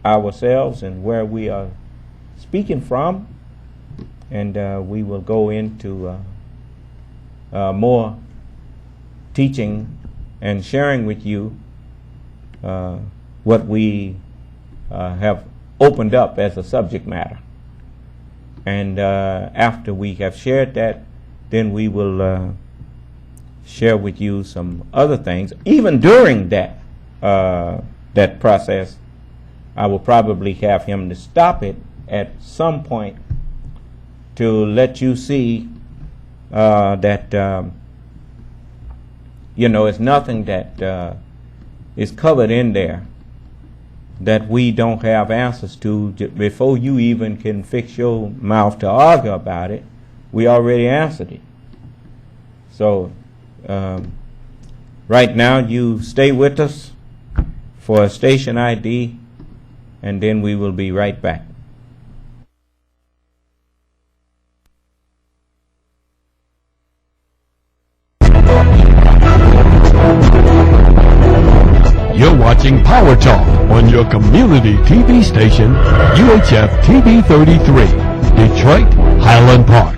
ourselves and where we are speaking from, and we will go into more teaching and sharing with you what we have opened up as a subject matter. And after we have shared that, then we will share with you some other things. Even during that that process, I will probably have him to stop it at some point to let you see that it's nothing that is covered in there that we don't have answers to. Before you even can fix your mouth to argue about it, we already answered it. So right now you stay with us for a station ID, and then we will be right back. You're watching Power Talk on your community TV station, UHF TV33, Detroit, Highland Park.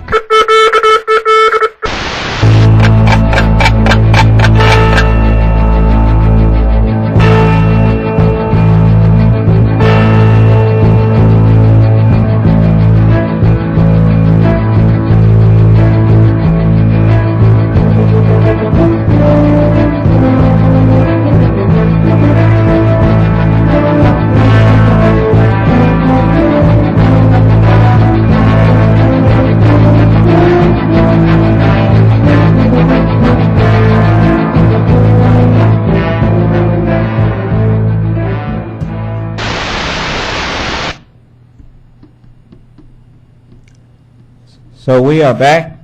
So we are back,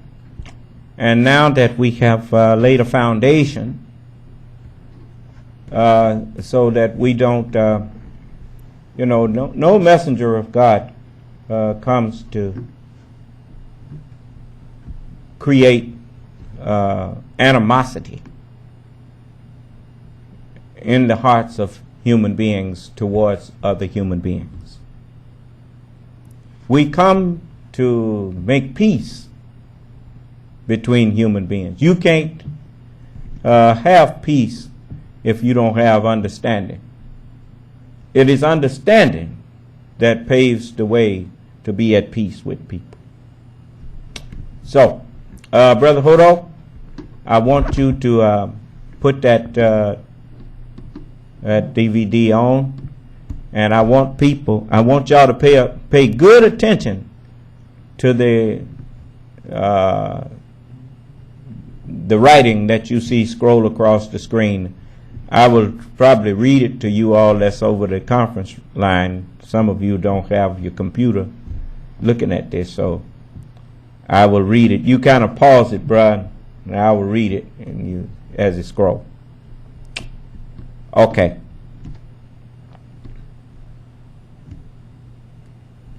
and now that we have laid a foundation so that we don't, no messenger of God comes to create animosity in the hearts of human beings towards other human beings. We come to make peace between human beings. You can't have peace if you don't have understanding. It is understanding that paves the way to be at peace with people. So, Brother Hodo, I want you to put that DVD on, and I want y'all to pay good attention to the writing that you see scroll across the screen. I will probably read it to you all that's over the conference line. Some of you don't have your computer looking at this, so I will read it. You kind of pause it, bruh, and I will read it and you as it scrolls. Okay.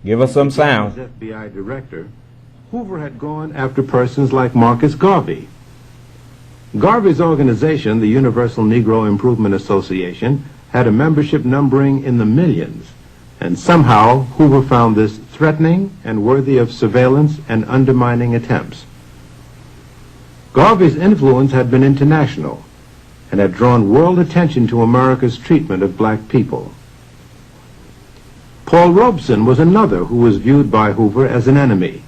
Give us some sound. As FBI director, Hoover had gone after persons like Marcus Garvey. Garvey's organization, the Universal Negro Improvement Association, had a membership numbering in the millions, and somehow Hoover found this threatening and worthy of surveillance and undermining attempts. Garvey's influence had been international and had drawn world attention to America's treatment of black people. Paul Robeson was another who was viewed by Hoover as an enemy.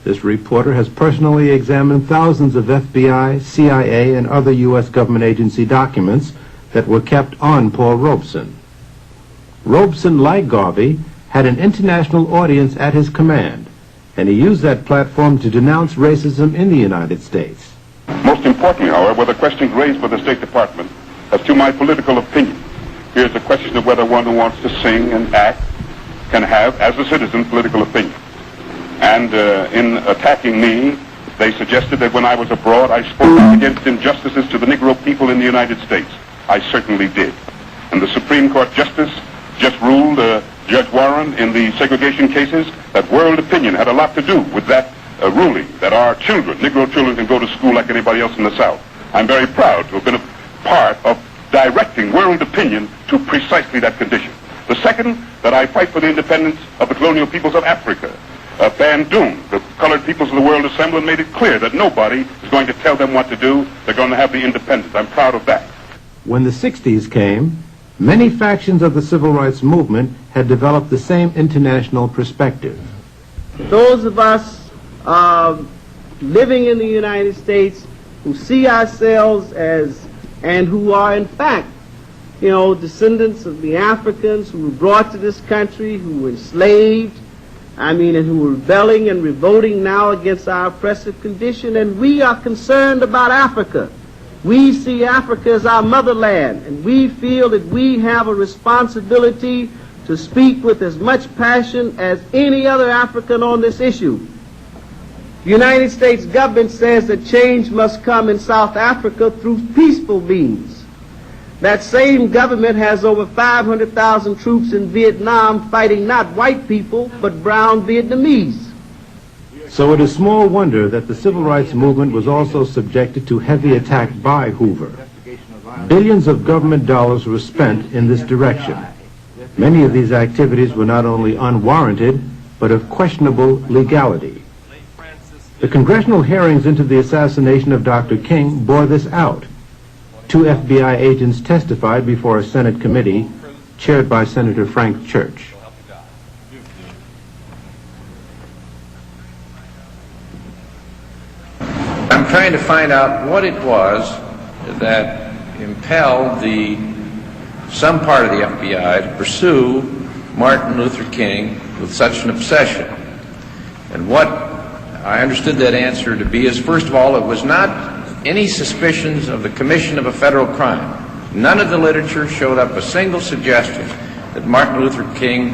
This reporter has personally examined thousands of FBI, CIA, and other U.S. government agency documents that were kept on Paul Robeson. Robeson, like Garvey, had an international audience at his command, and he used that platform to denounce racism in the United States. Most importantly, however, were the questions raised by the State Department as to my political opinion. Here's the question of whether one who wants to sing and act can have, as a citizen, political opinion. And in attacking me, they suggested that when I was abroad, I spoke against injustices to the Negro people in the United States. I certainly did. And the Supreme Court Justice just ruled, Judge Warren, in the segregation cases, that world opinion had a lot to do with that ruling, that our children, Negro children, can go to school like anybody else in the South. I'm very proud to have been a part of directing world opinion to precisely that condition. The second, that I fight for the independence of the colonial peoples of Africa. Bandung. The colored peoples of the world assembled and made it clear that nobody is going to tell them what to do. They're going to have the independence. I'm proud of that. When the 60s came, many factions of the civil rights movement had developed the same international perspective. Those of us living in the United States who see ourselves as, and who are in fact, descendants of the Africans who were brought to this country, who were enslaved, and who were rebelling and revolting now against our oppressive condition, and we are concerned about Africa. We see Africa as our motherland, and we feel that we have a responsibility to speak with as much passion as any other African on this issue. The United States government says that change must come in South Africa through peaceful means. That same government has over 500,000 troops in Vietnam fighting not white people, but brown Vietnamese. So it is small wonder that the civil rights movement was also subjected to heavy attack by Hoover. Billions of government dollars were spent in this direction. Many of these activities were not only unwarranted, but of questionable legality. The congressional hearings into the assassination of Dr. King bore this out. 2 FBI agents testified before a Senate committee chaired by Senator Frank Church. I'm trying to find out what it was that impelled some part of the FBI to pursue Martin Luther King with such an obsession. And what I understood that answer to be is, first of all, it was not any suspicions of the commission of a federal crime. None of the literature showed up a single suggestion that Martin Luther King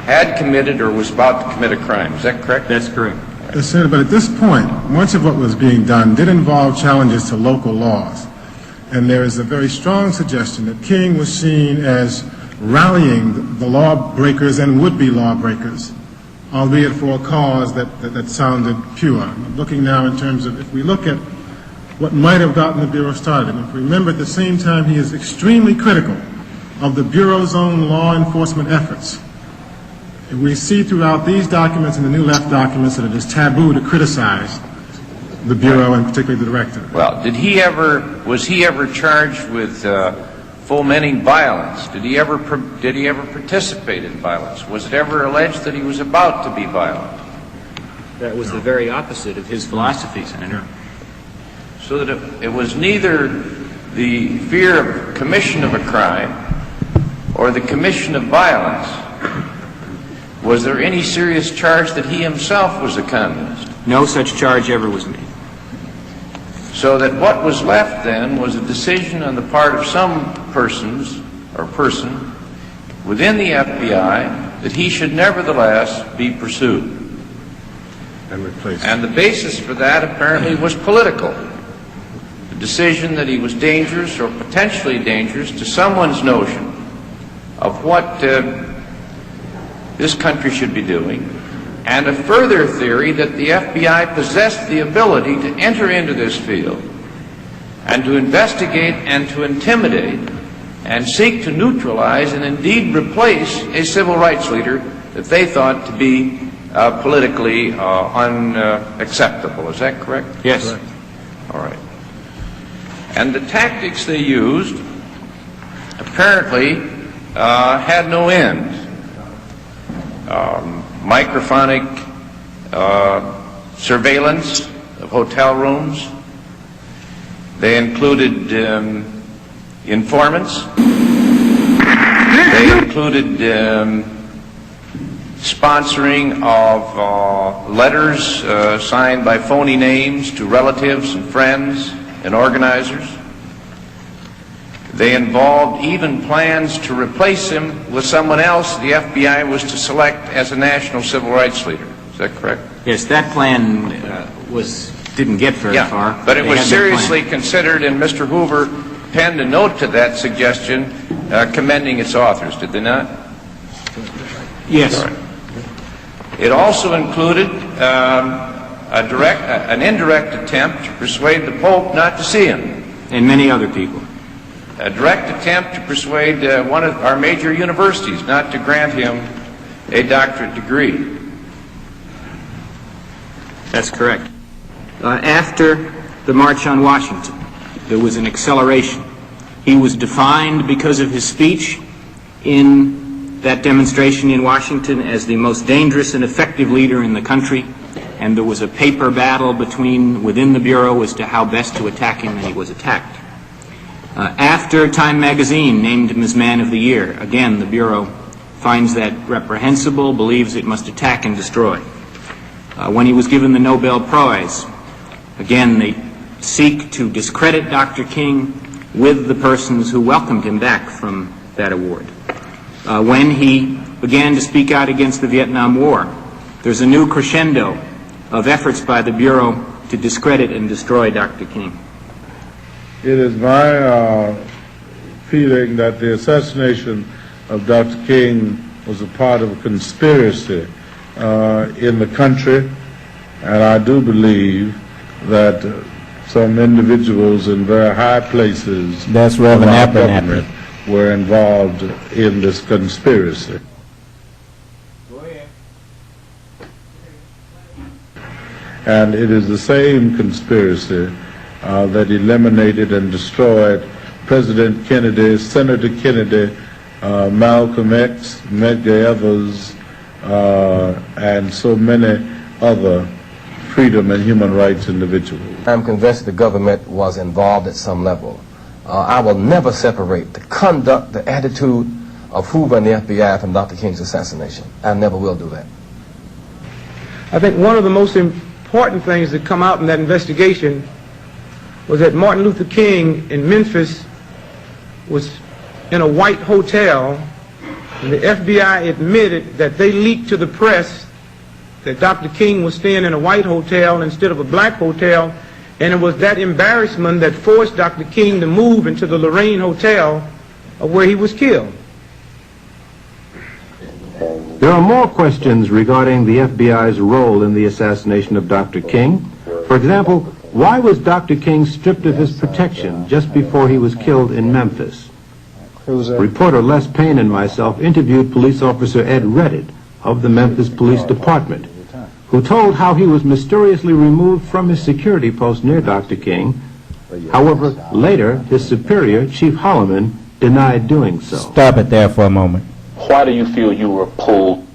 had committed or was about to commit a crime. Is that correct? That's correct. Yes, sir, but at this point, much of what was being done did involve challenges to local laws. And there is a very strong suggestion that King was seen as rallying the lawbreakers and would-be lawbreakers, albeit for a cause that sounded pure. I'm looking now in terms of, if we look at what might have gotten the Bureau started, and if we remember at the same time he is extremely critical of the Bureau's own law enforcement efforts. We see throughout these documents and the New Left documents that it is taboo to criticize the Bureau and particularly the director. Well, was he ever charged with fomenting violence? Did he ever participate in violence? Was it ever alleged that he was about to be violent? That was the very opposite of his philosophy, Senator. So that it was neither the fear of commission of a crime or the commission of violence. Was there any serious charge that he himself was a communist? No such charge ever was made. So that what was left then was a decision on the part of some person within the FBI that he should nevertheless be pursued. And replaced. And the basis for that apparently was political. The decision that he was dangerous or potentially dangerous to someone's notion of what this country should be doing, and a further theory that the FBI possessed the ability to enter into this field and to investigate and to intimidate and seek to neutralize and indeed replace a civil rights leader that they thought to be politically unacceptable. Is that correct? Yes. Correct. All right. And the tactics they used apparently had no end. Microphonic surveillance of hotel rooms. They included informants. They included sponsoring of letters signed by phony names to relatives and friends and organizers. They involved even plans to replace him with someone else the FBI was to select as a national civil rights leader. Is that correct? Yes, that plan didn't get very far. But it was seriously considered, and Mr. Hoover penned a note to that suggestion commending its authors, did they not? Yes. All right. It also included an indirect attempt to persuade the Pope not to see him. And many other people. A direct attempt to persuade one of our major universities not to grant him a doctorate degree. That's correct. After the March on Washington, there was an acceleration. He was defined because of his speech in that demonstration in Washington as the most dangerous and effective leader in the country, and there was a paper battle within the Bureau as to how best to attack him, and he was attacked. After Time magazine named him as Man of the Year, again the Bureau finds that reprehensible, believes it must attack and destroy. When he was given the Nobel Prize, again they seek to discredit Dr. King with the persons who welcomed him back from that award. When he began to speak out against the Vietnam War, there's a new crescendo of efforts by the Bureau to discredit and destroy Dr. King. It is my feeling that the assassination of Dr. King was a part of a conspiracy in the country, and I do believe that some individuals in very high places That's of Reverend our Abernathy. government were involved in this conspiracy. And it is the same conspiracy that eliminated and destroyed President Kennedy, Senator Kennedy, Malcolm X, Medgar Evers, and so many other freedom and human rights individuals. I'm convinced the government was involved at some level. I will never separate the conduct, the attitude of Hoover and the FBI from Dr. King's assassination. I never will do that. I think one of the most important things that come out in that investigation was that Martin Luther King in Memphis was in a white hotel, and the FBI admitted that they leaked to the press that Dr. King was staying in a white hotel instead of a black hotel, and it was that embarrassment that forced Dr. King to move into the Lorraine Hotel where he was killed. There are more questions regarding the FBI's role in the assassination of Dr. King. For example, why was Dr. King stripped of his protection just before he was killed in Memphis? Reporter Les Payne and myself interviewed police officer Ed Reddit of the Memphis Police Department, who told how he was mysteriously removed from his security post near Dr. King. However, later, his superior, Chief Holloman, denied doing so. Stop it there for a moment. Why do you feel you were pulled?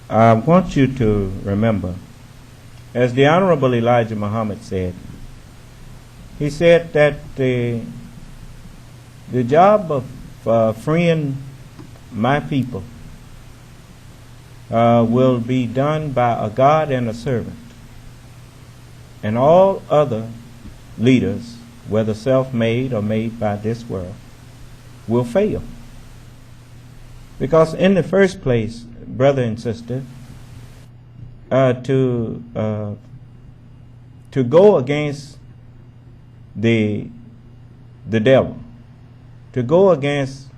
I want you to remember, as the Honorable Elijah Muhammad said, he said that the job of freeing my people will be done by a God and a servant. And all other leaders, whether self-made or made by this world, will fail. Because in the first place, brother and sister, to go against the devil, to go against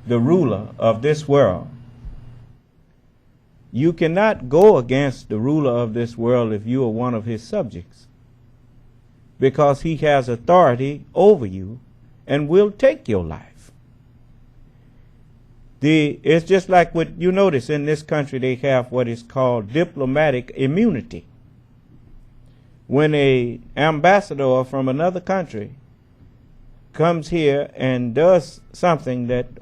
the ruler of this world, you cannot go against the ruler of this world if you are one of his subjects, because he has authority over you and will take your life. It's just like what you notice in this country, they have what is called diplomatic immunity. When an ambassador from another country comes here and does something that,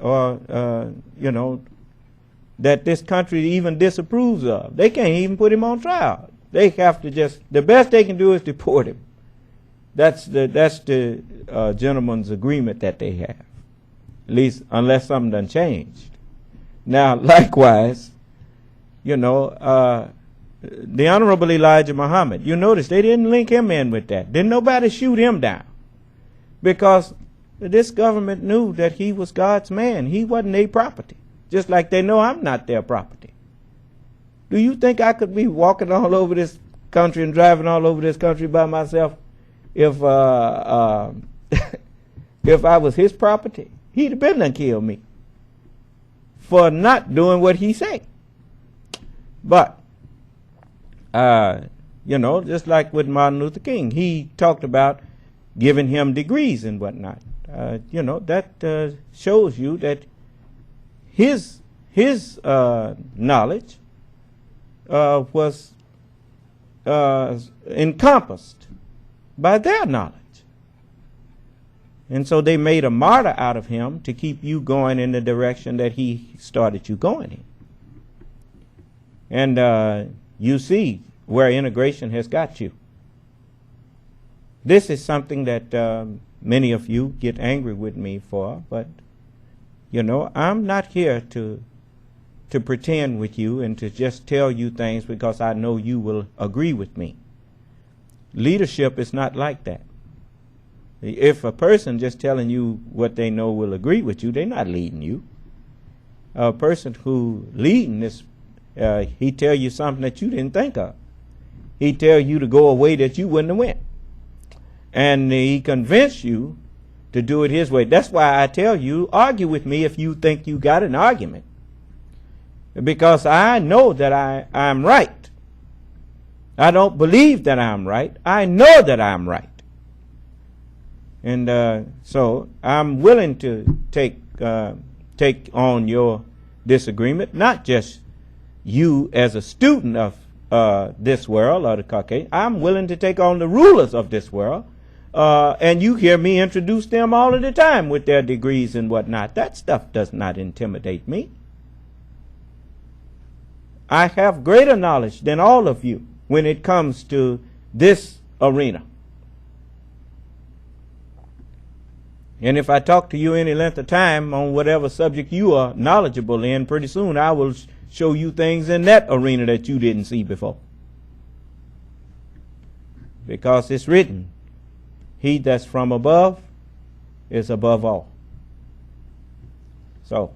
that this country even disapproves of, they can't even put him on trial. They have to the best they can do is deport him. That's the gentleman's agreement that they have, at least unless something done changed. Now, likewise, the Honorable Elijah Muhammad, you notice they didn't link him in with that. Didn't nobody shoot him down, because this government knew that he was God's man. He wasn't their property, just like they know I'm not their property. Do you think I could be walking all over this country and driving all over this country by myself if if I was his property? He'd have been done killed me for not doing what he said. But just like with Martin Luther King, he talked about giving him degrees and whatnot. That shows you that his knowledge was encompassed by their knowledge. And so they made a martyr out of him to keep you going in the direction that he started you going in. And you see where integration has got you. This is something that many of you get angry with me for, but you know, I'm not here to pretend with you and to just tell you things because I know you will agree with me. Leadership is not like that. If a person just telling you what they know will agree with you, they're not leading you. A person who leading this, he tell you something that you didn't think of. He tell you to go a way that you wouldn't have went. And he convince you to do it his way. That's why I tell you, argue with me if you think you got an argument. Because I know that I'm right. I don't believe that I'm right. I know that I'm right. And so I'm willing to take on your disagreement, not just you as a student of this world or the Caucasian. I'm willing to take on the rulers of this world. And you hear me introduce them all of the time with their degrees and whatnot. That stuff does not intimidate me. I have greater knowledge than all of you when it comes to this arena. And if I talk to you any length of time on whatever subject you are knowledgeable in, pretty soon I will show you things in that arena that you didn't see before. Because it's written, he that's from above is above all. So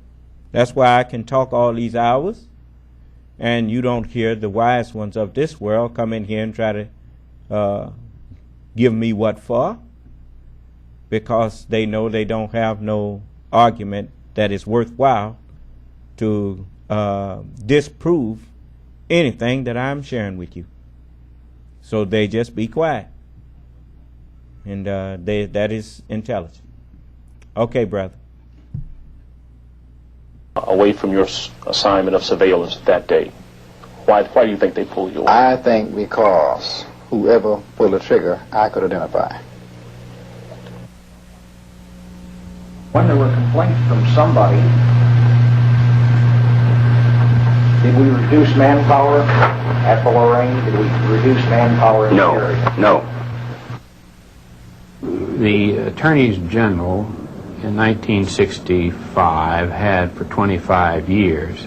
that's why I can talk all these hours, and you don't hear the wise ones of this world come in here and try to give me what for, because they know they don't have no argument that is worthwhile to disprove anything that I'm sharing with you. So they just be quiet. And that is intelligent. Okay, brother. Away from your assignment of surveillance that day, why do you think they pulled you away? I think because whoever pulled the trigger, I could identify. When there were complaints from somebody, did we reduce manpower at Lorraine? Did we reduce manpower in the area? No. The attorneys general in 1965 had for 25 years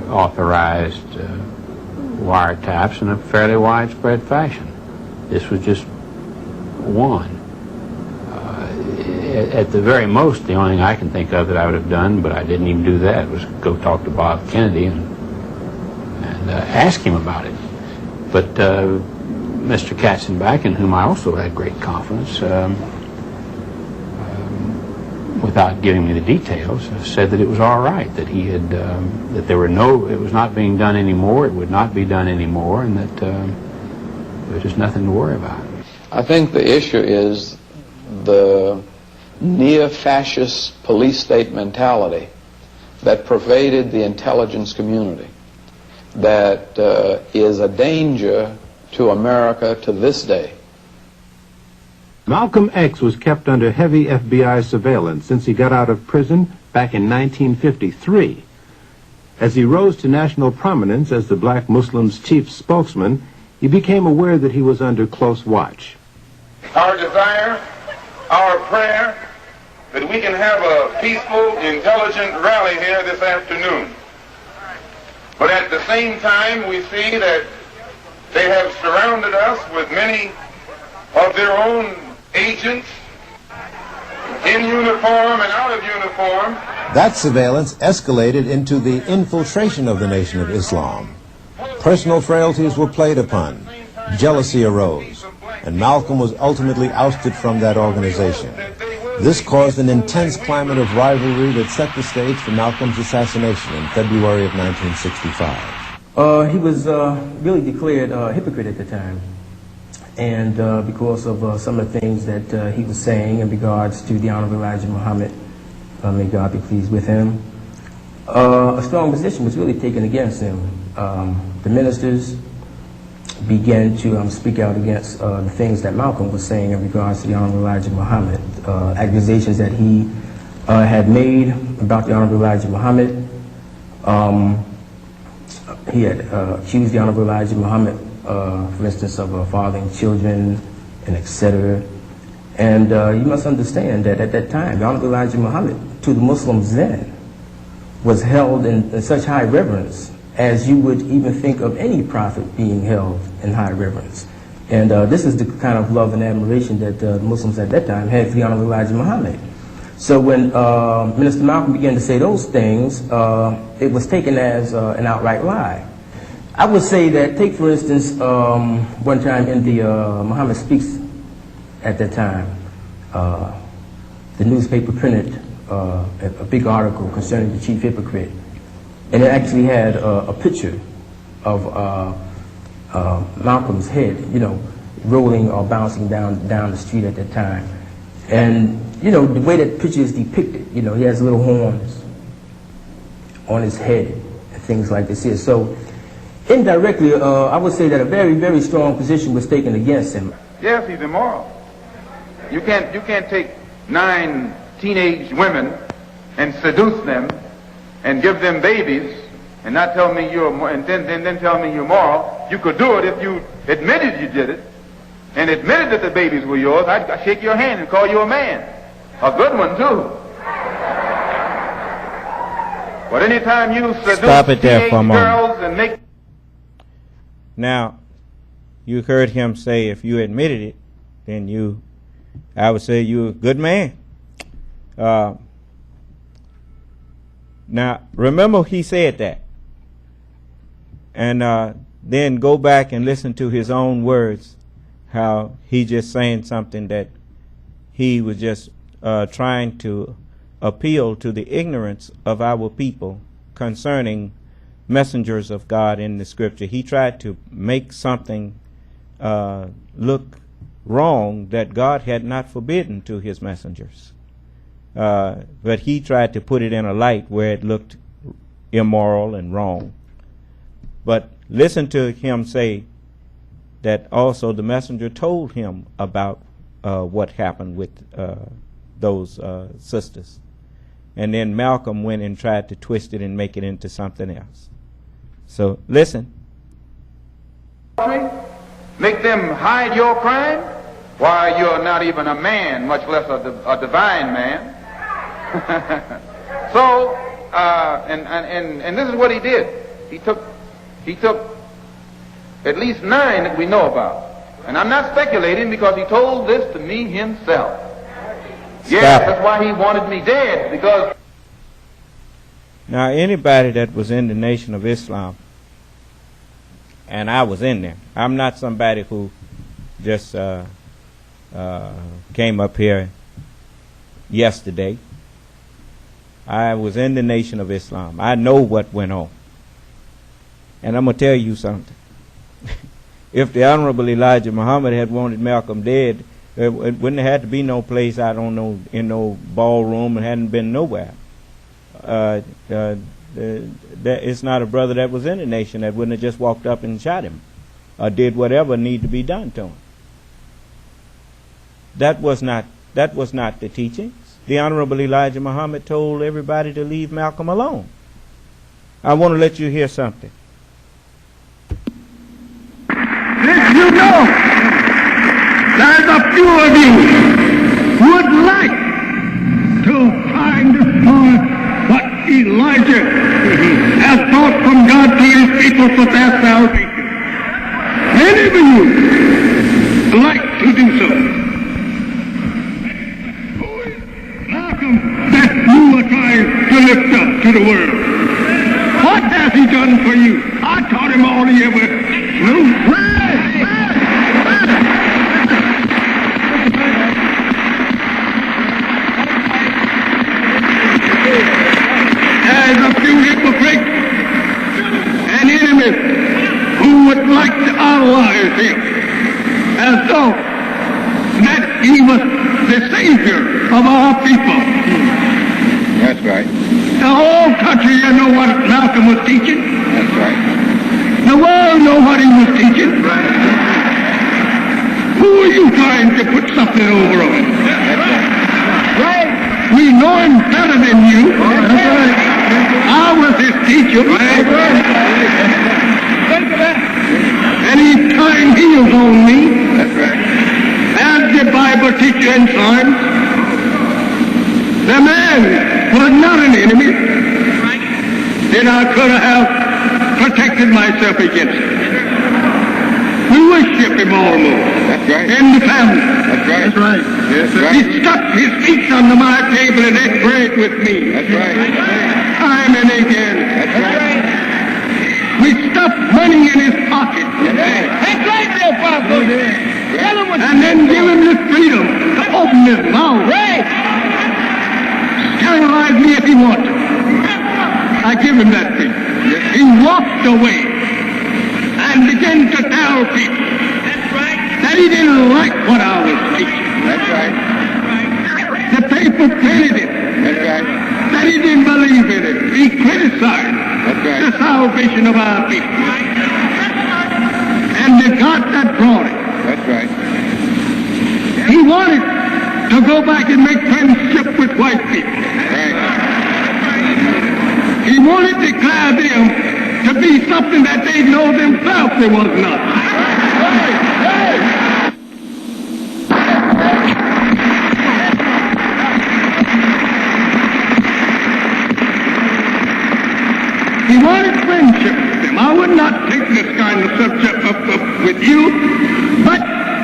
authorized wiretaps in a fairly widespread fashion. This was just one. At the very most, the only thing I can think of that I would have done, but I didn't even do that, was go talk to Bob Kennedy and ask him about it. But Mr. Katzenbach, in whom I also had great confidence, without giving me the details, said that it was all right, that he had, that there were it was not being done anymore, it would not be done anymore, and that there was just nothing to worry about. I think the issue is the neo-fascist police state mentality that pervaded the intelligence community, that is a danger to America to this day. Malcolm X was kept under heavy FBI surveillance since he got out of prison back in 1953. As he rose to national prominence as the black Muslims' chief spokesman, he became aware that he was under close watch. Our desire, our prayer, that we can have a peaceful, intelligent rally here this afternoon. But at the same time, we see that they have surrounded us with many of their own agents, in uniform and out of uniform. That surveillance escalated into the infiltration of the Nation of Islam. Personal frailties were played upon, jealousy arose, and Malcolm was ultimately ousted from that organization. This caused an intense climate of rivalry that set the stage for Malcolm's assassination in February of 1965. He was really declared a hypocrite at the time. And because of some of the things that he was saying in regards to the Honorable Elijah Muhammad, may God be pleased with him, a strong position was really taken against him. The ministers began to speak out against the things that Malcolm was saying in regards to the Honorable Elijah Muhammad, accusations that he had made about the Honorable Elijah Muhammad. He had accused the Honorable Elijah Muhammad, for instance, of fathering children and etc. And you must understand that at that time, the Honorable Elijah Muhammad, to the Muslims then, was held in such high reverence as you would even think of any prophet being held in high reverence. And this is the kind of love and admiration that the Muslims at that time had for the Honorable Elijah Muhammad. So when Minister Malcolm began to say those things, it was taken as an outright lie. I would say that, take for instance, one time in the Muhammad Speaks at that time, the newspaper printed a big article concerning the chief hypocrite. And it actually had a picture of Malcolm's head, you know, rolling or bouncing down the street at that time. And, you know, the way that picture is depicted, you know, he has little horns on his head and things like this here. So, indirectly, I would say that a very, very strong position was taken against him. Yes, he's immoral. You can't take 9 teenage women and seduce them and give them babies and not tell me and then tell me you're moral. You could do it if you admitted you did it and admitted that the babies were yours. I'd shake your hand and call you a man. A good one, too. But anytime you seduce teenage girls and make... Now, you heard him say if you admitted it, then I would say you're a good man. Now, remember he said that. And then go back and listen to his own words, how he just saying something that he was just trying to appeal to the ignorance of our people concerning messengers of God in the scripture. He tried to make something look wrong that God had not forbidden to his messengers. But he tried to put it in a light where it looked immoral and wrong. But listen to him say that also the messenger told him about what happened with those sisters. And then Malcolm went and tried to twist it and make it into something else. So listen. Make them hide your crime? Why, you're not even a man, much less a divine man. So, and this is what he did. He took at least 9 that we know about. And I'm not speculating because he told this to me himself. Yes, that's why he wanted me dead, because... Now, anybody that was in the Nation of Islam, and I was in there, I'm not somebody who just came up here yesterday. I was in the Nation of Islam. I know what went on. And I'm going to tell you something. If the Honorable Elijah Muhammad had wanted Malcolm dead, it wouldn't have had to be no place, I don't know, in no ballroom. It hadn't been nowhere. It's not a brother that was in the nation that wouldn't have just walked up and shot him or did whatever need to be done to him. That was not the teachings. The Honorable Elijah Muhammad told everybody to leave Malcolm alone. I want to let you hear something. If you know there's a few of you who would like to try and destroy what Elijah has brought from God to his people for their salvation, any of you like to do so. Malcolm, that you are trying to lift up to the world. What has he done for you? I taught him all he ever knew. There's a few hypocrites and enemies who would like to idolize him as though that he was the savior of our people. That's right. The whole country, you know what Malcolm was teaching? That's right. The world know what he was teaching. Who are you trying to put something over on? Right. We know him better than you. I was his teacher. Right. And he turned heels on me. As the Bible teacher and son, the man was not an enemy. Then I could have protected myself against it. We worship him almost. That's right. In the family. That's right. That's right. Yes, that's right. He stuck his feet under my table and ate bread with me. That's right. Time and again. That's right. We stuffed money in his pocket. That's right, there, Papa. And then give him the freedom to open his mouth. Right. Sterilize me if he wants. I give him that freedom. He walked away and began to tell people that he didn't like what I was teaching. That's right. The paper printed it. That's right. That he didn't believe in it. He criticized the salvation of our people. And the God that brought it. That's right. He wanted to go back and make friendship with white people. Right. He wanted to declare them to be something that they know themselves they was not. He wanted friendship with them. I would not take this kind of subject up with you, but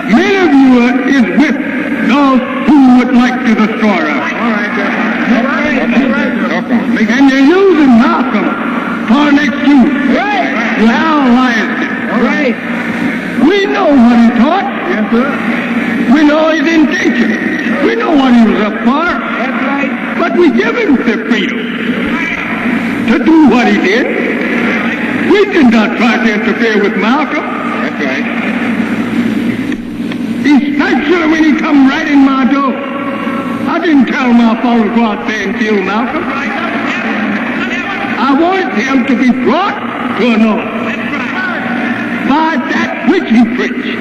many of you is with those who would like to destroy us. All right. And you're using Malcolm for an excuse. Right. You analyzed it. Right. We know what he taught. Yes, sir. We know his intention. We know what he was up for. That's right. But we give him the freedom to do what he did. We did not try to interfere with Malcolm. That's right. Especially when he come right in my door. I didn't tell my father to go out there and kill Malcolm. I wanted him to be brought to an order by that which he preached.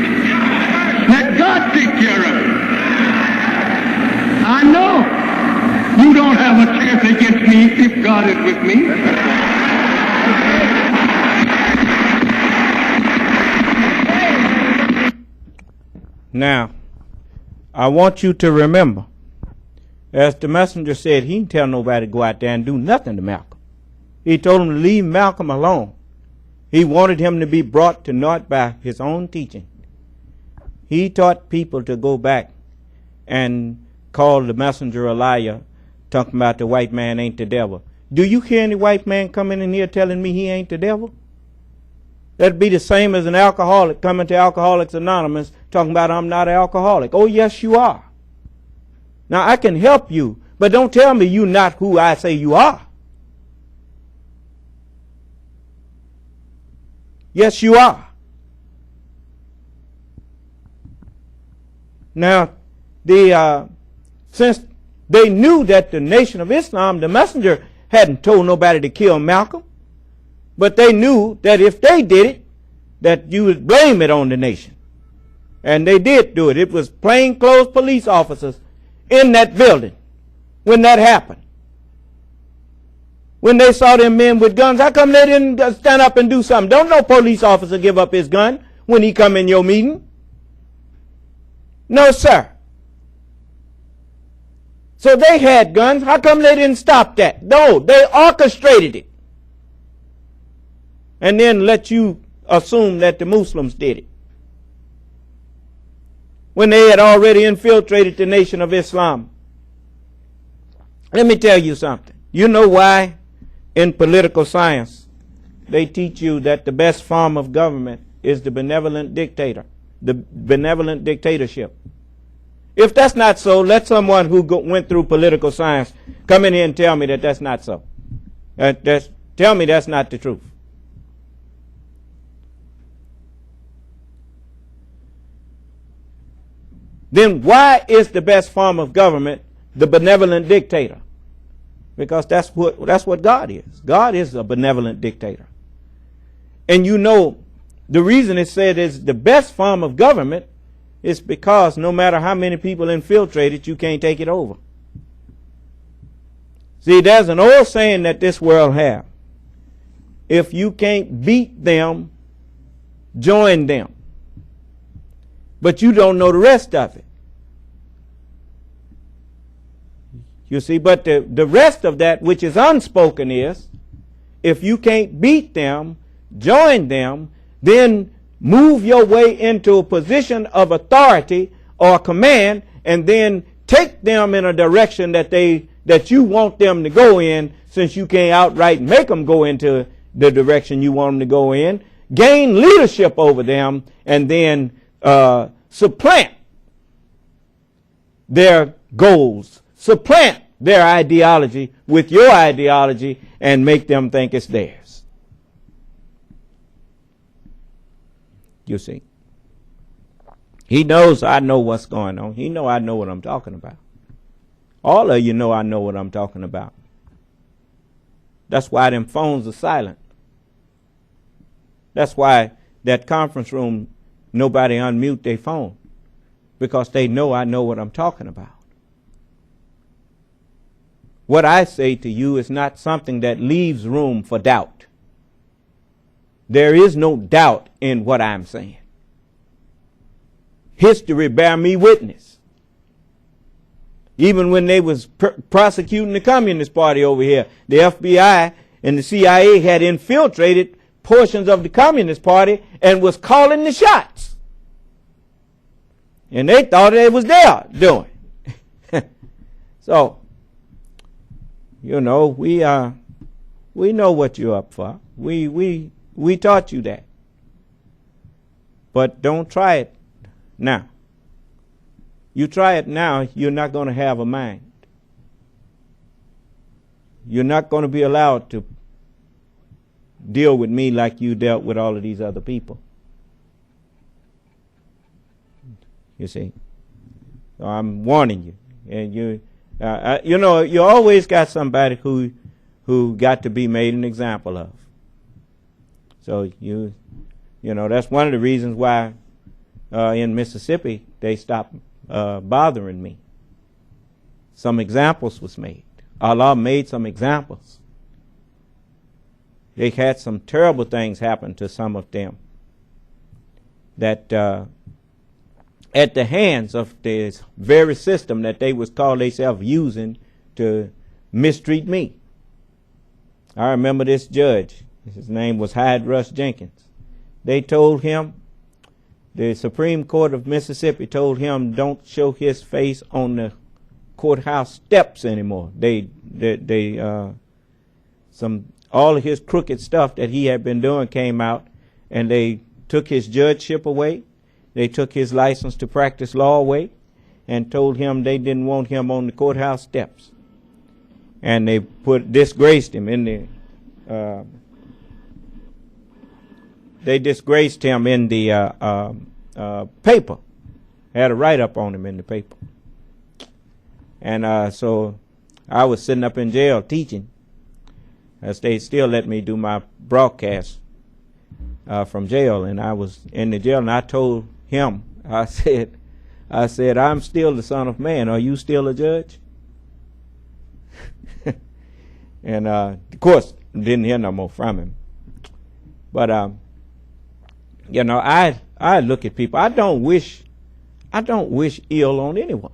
Let God take care of it. I know you don't have a chance against me if God is with me. Now, I want you to remember, as the messenger said, he didn't tell nobody to go out there and do nothing to Malcolm. He told him to leave Malcolm alone. He wanted him to be brought to naught by his own teaching. He taught people to go back and call the messenger a liar, talking about the white man ain't the devil. Do you hear any white man coming in here telling me he ain't the devil? That'd be the same as an alcoholic coming to Alcoholics Anonymous talking about I'm not an alcoholic. Oh, yes, you are. Now, I can help you, but don't tell me you're not who I say you are. Yes, you are. Now, since they knew that the Nation of Islam, the messenger, hadn't told nobody to kill Malcolm, but they knew that if they did it, that you would blame it on the nation. And they did do it. It was plainclothes police officers in that building when that happened. When they saw them men with guns, how come they didn't stand up and do something? Don't no police officer give up his gun when he come in your meeting. No, sir. So they had guns. How come they didn't stop that? No, they orchestrated it. And then let you assume that the Muslims did it, when they had already infiltrated the Nation of Islam. Let me tell you something. You know why in political science they teach you that the best form of government is the benevolent dictator, the benevolent dictatorship? If that's not so, let someone who went through political science come in here and tell me that that's not so. Tell me that's not the truth. Then why is the best form of government the benevolent dictator? Because that's what God is. God is a benevolent dictator. And you know, the reason it said is the best form of government is because no matter how many people infiltrate it, you can't take it over. See, there's an old saying that this world has. If you can't beat them, join them. But you don't know the rest of it. You see, but the rest of that which is unspoken is, if you can't beat them, join them, then move your way into a position of authority or command, and then take them in a direction that you want them to go in, since you can't outright make them go into the direction you want them to go in. Gain leadership over them, and then supplant their goals, supplant their ideology with your ideology, and make them think it's theirs. You see, he knows I know what's going on. He know I know what I'm talking about. All of you know I know what I'm talking about. That's why them phones are silent. That's why that conference room, nobody unmute their phone, because they know I know what I'm talking about. What I say to you is not something that leaves room for doubt. There is no doubt in what I'm saying. History bear me witness. Even when they was prosecuting the Communist Party over here, the FBI and the CIA had infiltrated portions of the Communist Party and was calling the shots. And they thought they was there doing. So, you know, we know what you're up for. We taught you that. But don't try it now. You try it now, you're not going to have a mind. You're not going to be allowed to deal with me like you dealt with all of these other people. You see, so I'm warning you. And you know, you always got somebody who got to be made an example of. So you know, that's one of the reasons why in Mississippi they stopped bothering me. Some examples was made. Allah made some examples. They had some terrible things happen to some of them that at the hands of this very system that they was called themselves using to mistreat me. I remember this judge. His name was Hyde Rush Jenkins. They told him, the Supreme Court of Mississippi told him, don't show his face on the courthouse steps anymore. All of his crooked stuff that he had been doing came out, and they took his judgeship away. They took his license to practice law away, and told him they didn't want him on the courthouse steps. And they disgraced him in the paper. Had a write-up on him in the paper. And so I was sitting up in jail teaching, as they still let me do my broadcast from jail. And I was in the jail, and I told him, I said, I'm still the Son of Man. Are you still a judge? And of course, didn't hear no more from him. But you know, I look at people. I don't wish ill on anyone.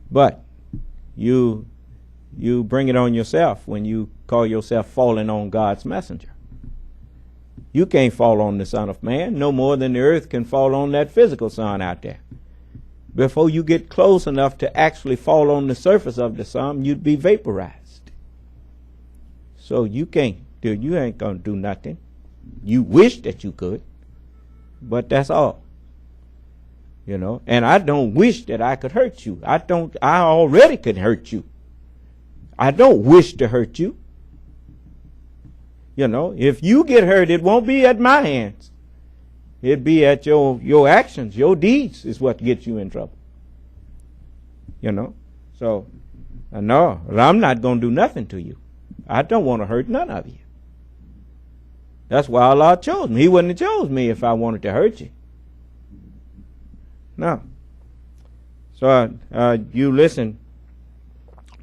But you bring it on yourself when you call yourself falling on God's messenger. You can't fall on the Son of Man no more than the earth can fall on that physical sun out there. Before you get close enough to actually fall on the surface of the sun, you'd be vaporized. So you ain't gonna do nothing. You wish that you could, but that's all. You know, and I don't wish that I could hurt you. I already could hurt you. I don't wish to hurt you. You know, if you get hurt, it won't be at my hands. It'd be at your actions, your deeds is what gets you in trouble. You know, so no, I'm not going to do nothing to you. I don't want to hurt none of you. That's why Allah chose me. He wouldn't have chose me if I wanted to hurt you. No. So you listen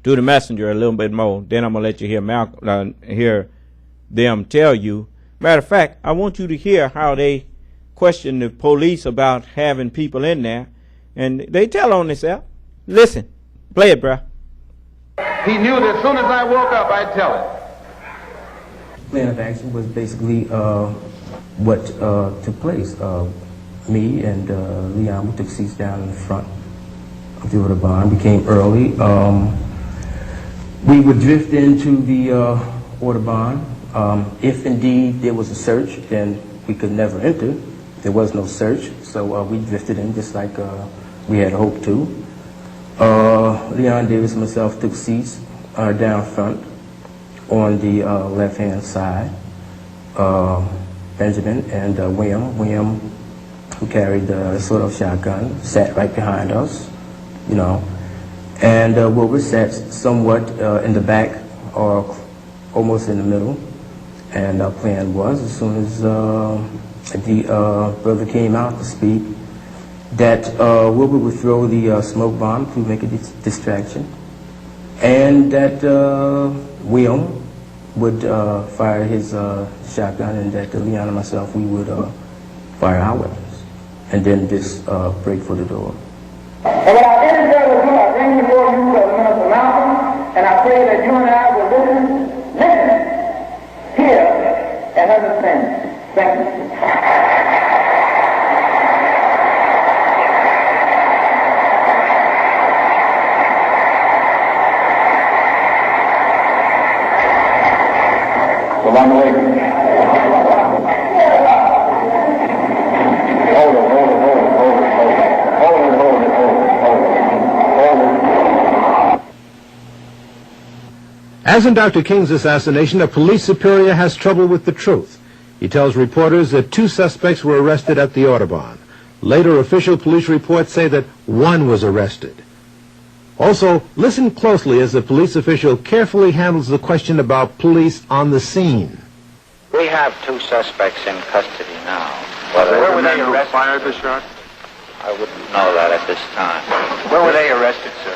to the messenger a little bit more. Then I'm going to let you hear them tell you. Matter of fact, I want you to hear how they question the police about having people in there. And they tell on themselves. Listen. Play it, bruh. He knew that as soon as I woke up, I'd tell it. Plan of action was basically what took place. Me and Leon, we took seats down in the front of the Autobahn. We came early. We would drift into the Autobahn. If indeed there was a search, then we could never enter. There was no search, so we drifted in just like we had hoped to. Leon Davis and myself took seats down front on the left-hand side. Benjamin and William, who carried the sort-of shotgun, sat right behind us, you know. And Wilbur sat somewhat in the back or almost in the middle. And our plan was, as soon as the brother came out to speak, that Wilbur would throw the smoke bomb to make a distraction, and that William would fire his shotgun, and that Leon and myself, we would fire our weapons, and then just break for the door. And what I did do, I bring before you Minister Malcolm, and I pray that you and I will listen, hear, and understand. Thank you. Along the way. As in Dr. King's assassination, a police superior has trouble with the truth. He tells reporters that 2 suspects were arrested at the Autobahn. Later, official police reports say that 1 was arrested. Also, listen closely as the police official carefully handles the question about police on the scene. We have 2 suspects in custody now. Where were they arrested? Fired the shot? I wouldn't know that at this time. Where were they arrested, sir?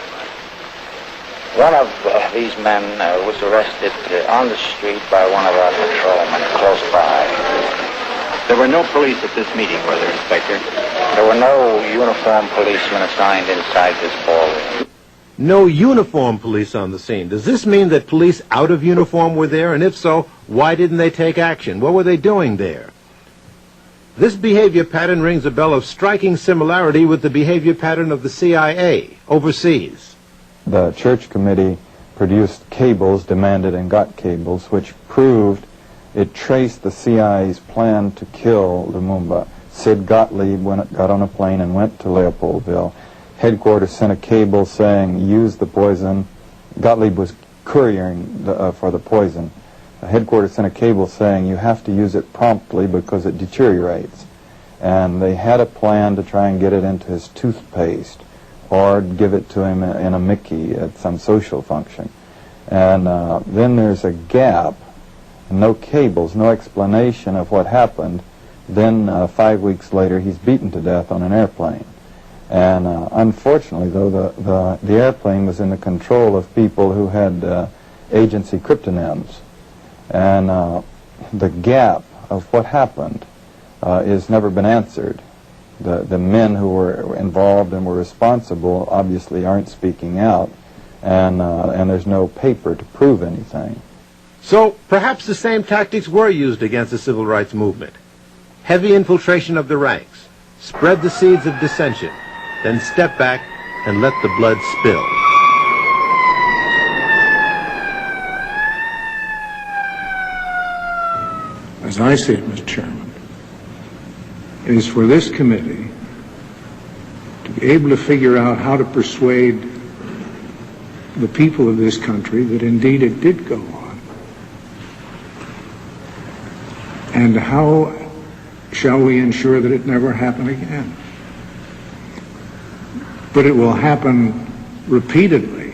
One of these men was arrested on the street by one of our patrolmen close by. There were no police at this meeting, were there, Inspector? There were no uniformed policemen assigned inside this ballroom. No uniformed police on the scene. Does this mean that police out of uniform were there? And if so, why didn't they take action? What were they doing there? This behavior pattern rings a bell of striking similarity with the behavior pattern of the CIA overseas. The church committee produced cables, demanded and got cables, which proved it traced the CIA's plan to kill Lumumba. Sid Gottlieb got on a plane and went to Leopoldville. Headquarters sent a cable saying, use the poison. Gottlieb was couriering for the poison. Headquarters sent a cable saying, you have to use it promptly because it deteriorates. And they had a plan to try and get it into his toothpaste or give it to him in a Mickey at some social function. And then there's a gap, no cables, no explanation of what happened. Then 5 weeks later, he's beaten to death on an airplane. And unfortunately, though, the airplane was in the control of people who had agency cryptonyms. And the gap of what happened has never been answered. The men who were involved and were responsible obviously aren't speaking out, and there's no paper to prove anything. So perhaps the same tactics were used against the civil rights movement. Heavy infiltration of the ranks, spread the seeds of dissension, then step back and let the blood spill. As I see it, Mr. Chairman, it is for this committee to be able to figure out how to persuade the people of this country that indeed it did go on. And how shall we ensure that it never happen again? But it will happen repeatedly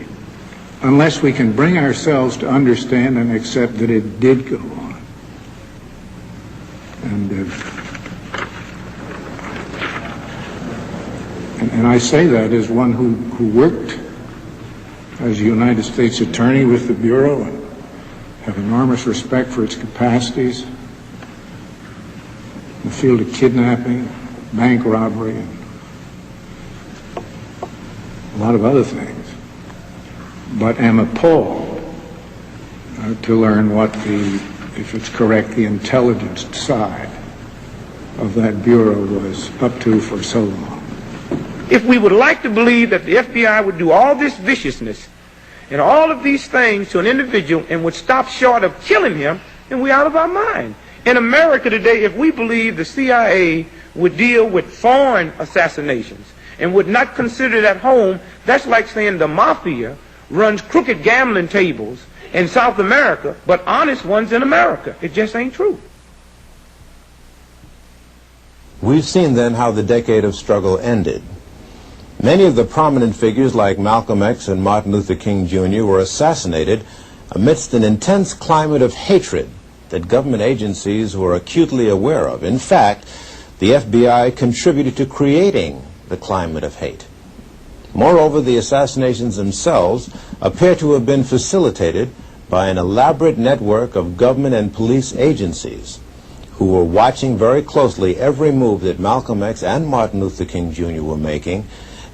unless we can bring ourselves to understand and accept that it did go on. And I say that as one who worked as a United States Attorney with the Bureau and have enormous respect for its capacities in the field of kidnapping, bank robbery, and a lot of other things, but am appalled to learn what if it's correct, the intelligence side of that Bureau was up to for so long. If we would like to believe that the FBI would do all this viciousness and all of these things to an individual and would stop short of killing him, then we're out of our mind. In America today, if we believe the CIA would deal with foreign assassinations and would not consider it at home, that's like saying the mafia runs crooked gambling tables in South America, but honest ones in America. It just ain't true. We've seen then how the decade of struggle ended. Many of the prominent figures like Malcolm X and Martin Luther King Jr. were assassinated amidst an intense climate of hatred that government agencies were acutely aware of. In fact, the FBI contributed to creating the climate of hate. Moreover, the assassinations themselves appear to have been facilitated by an elaborate network of government and police agencies who were watching very closely every move that Malcolm X and Martin Luther King Jr. were making,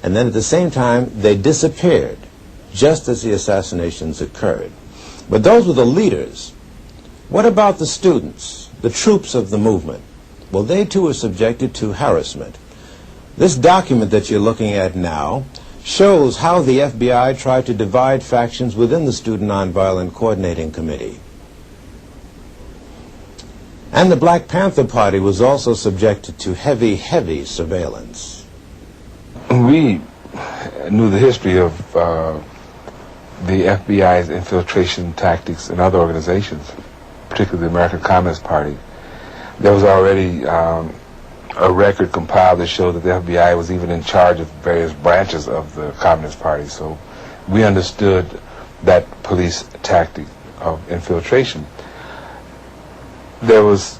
and then at the same time they disappeared just as the assassinations occurred. But those were the leaders. What about the students, the troops of the movement? Well, they too were subjected to harassment. This document that you're looking at now shows how the FBI tried to divide factions within the Student Nonviolent Coordinating Committee. And the Black Panther Party was also subjected to heavy, heavy surveillance. We knew the history of the FBI's infiltration tactics in other organizations, particularly the American Communist Party. There was already a record compiled that showed that the FBI was even in charge of various branches of the Communist Party. So we understood that police tactic of infiltration. There was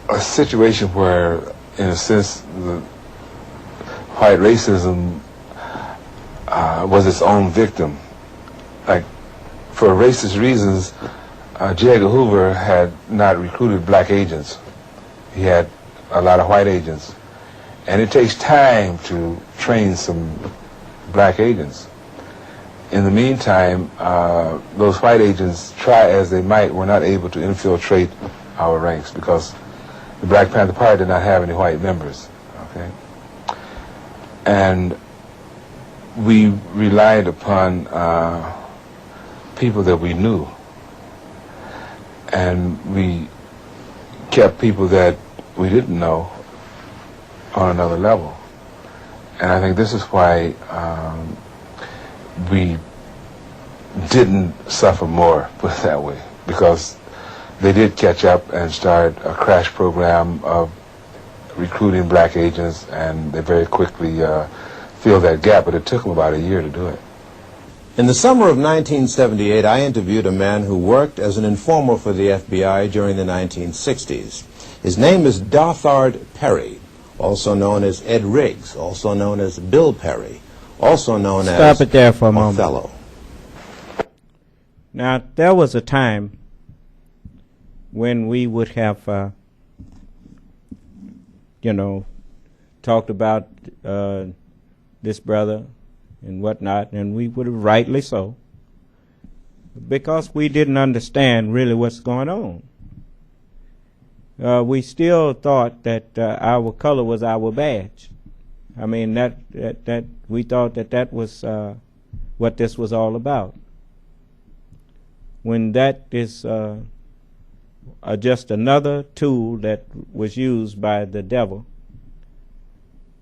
a situation where, in a sense, the white racism was its own victim. Like, for racist reasons, J. Edgar Hoover had not recruited black agents. He had a lot of white agents. And it takes time to train some black agents. In the meantime, those white agents, try as they might, were not able to infiltrate our ranks because the Black Panther Party did not have any white members. Okay? And we relied upon people that we knew. And we kept people that we didn't know on another level. And I think this is why we didn't suffer more, put it that way, because they did catch up and start a crash program of recruiting black agents, and they very quickly filled that gap, but it took them about a year to do it. In the summer of 1978, I interviewed a man who worked as an informer for the FBI during the 1960s. His name is Dothard Perry, also known as Ed Riggs, also known as Bill Perry, also known as Stop it there for a moment. Othello. Now, there was a time when we would have, talked about this brother and whatnot, and we would have rightly so, because we didn't understand really what's going on. We still thought that our color was our badge. I mean, that we thought that was what this was all about. When that is just another tool that was used by the devil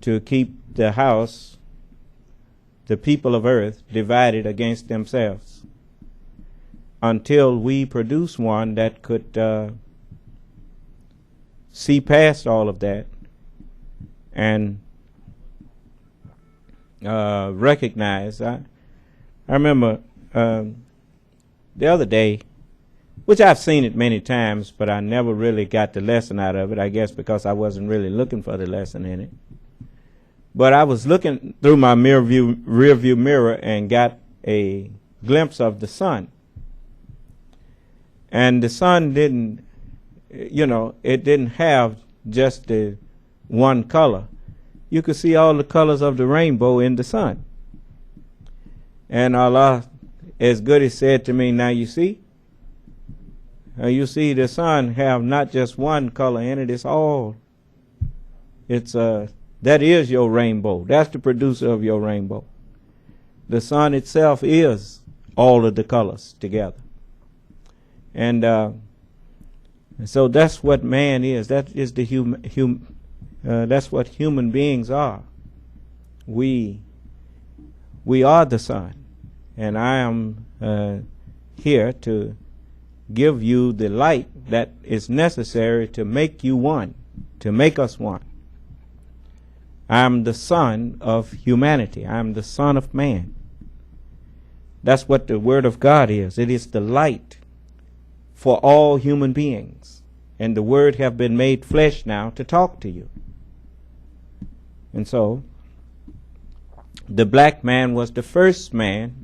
to keep the house, the people of earth, divided against themselves, until we produce one that could see past all of that and recognize. I remember the other day, which I've seen it many times, but I never really got the lesson out of it, I guess because I wasn't really looking for the lesson in it. But I was looking through my rear view mirror and got a glimpse of the sun. And the sun didn't, it didn't have just the one color. You could see all the colors of the rainbow in the sun. And Allah, as Goody said to me, now you see the sun have not just one color in it, it's all. That is your rainbow. That's the producer of your rainbow. The sun itself is all of the colors together. And so that's what man is. That is the that's what human beings are. We are the sun. And I am here to give you the light that is necessary to make you one, to make us one. I am the son of humanity. I am the son of man. That's what the Word of God is. It is the light for all human beings. And the Word have been made flesh now to talk to you. And so, the black man was the first man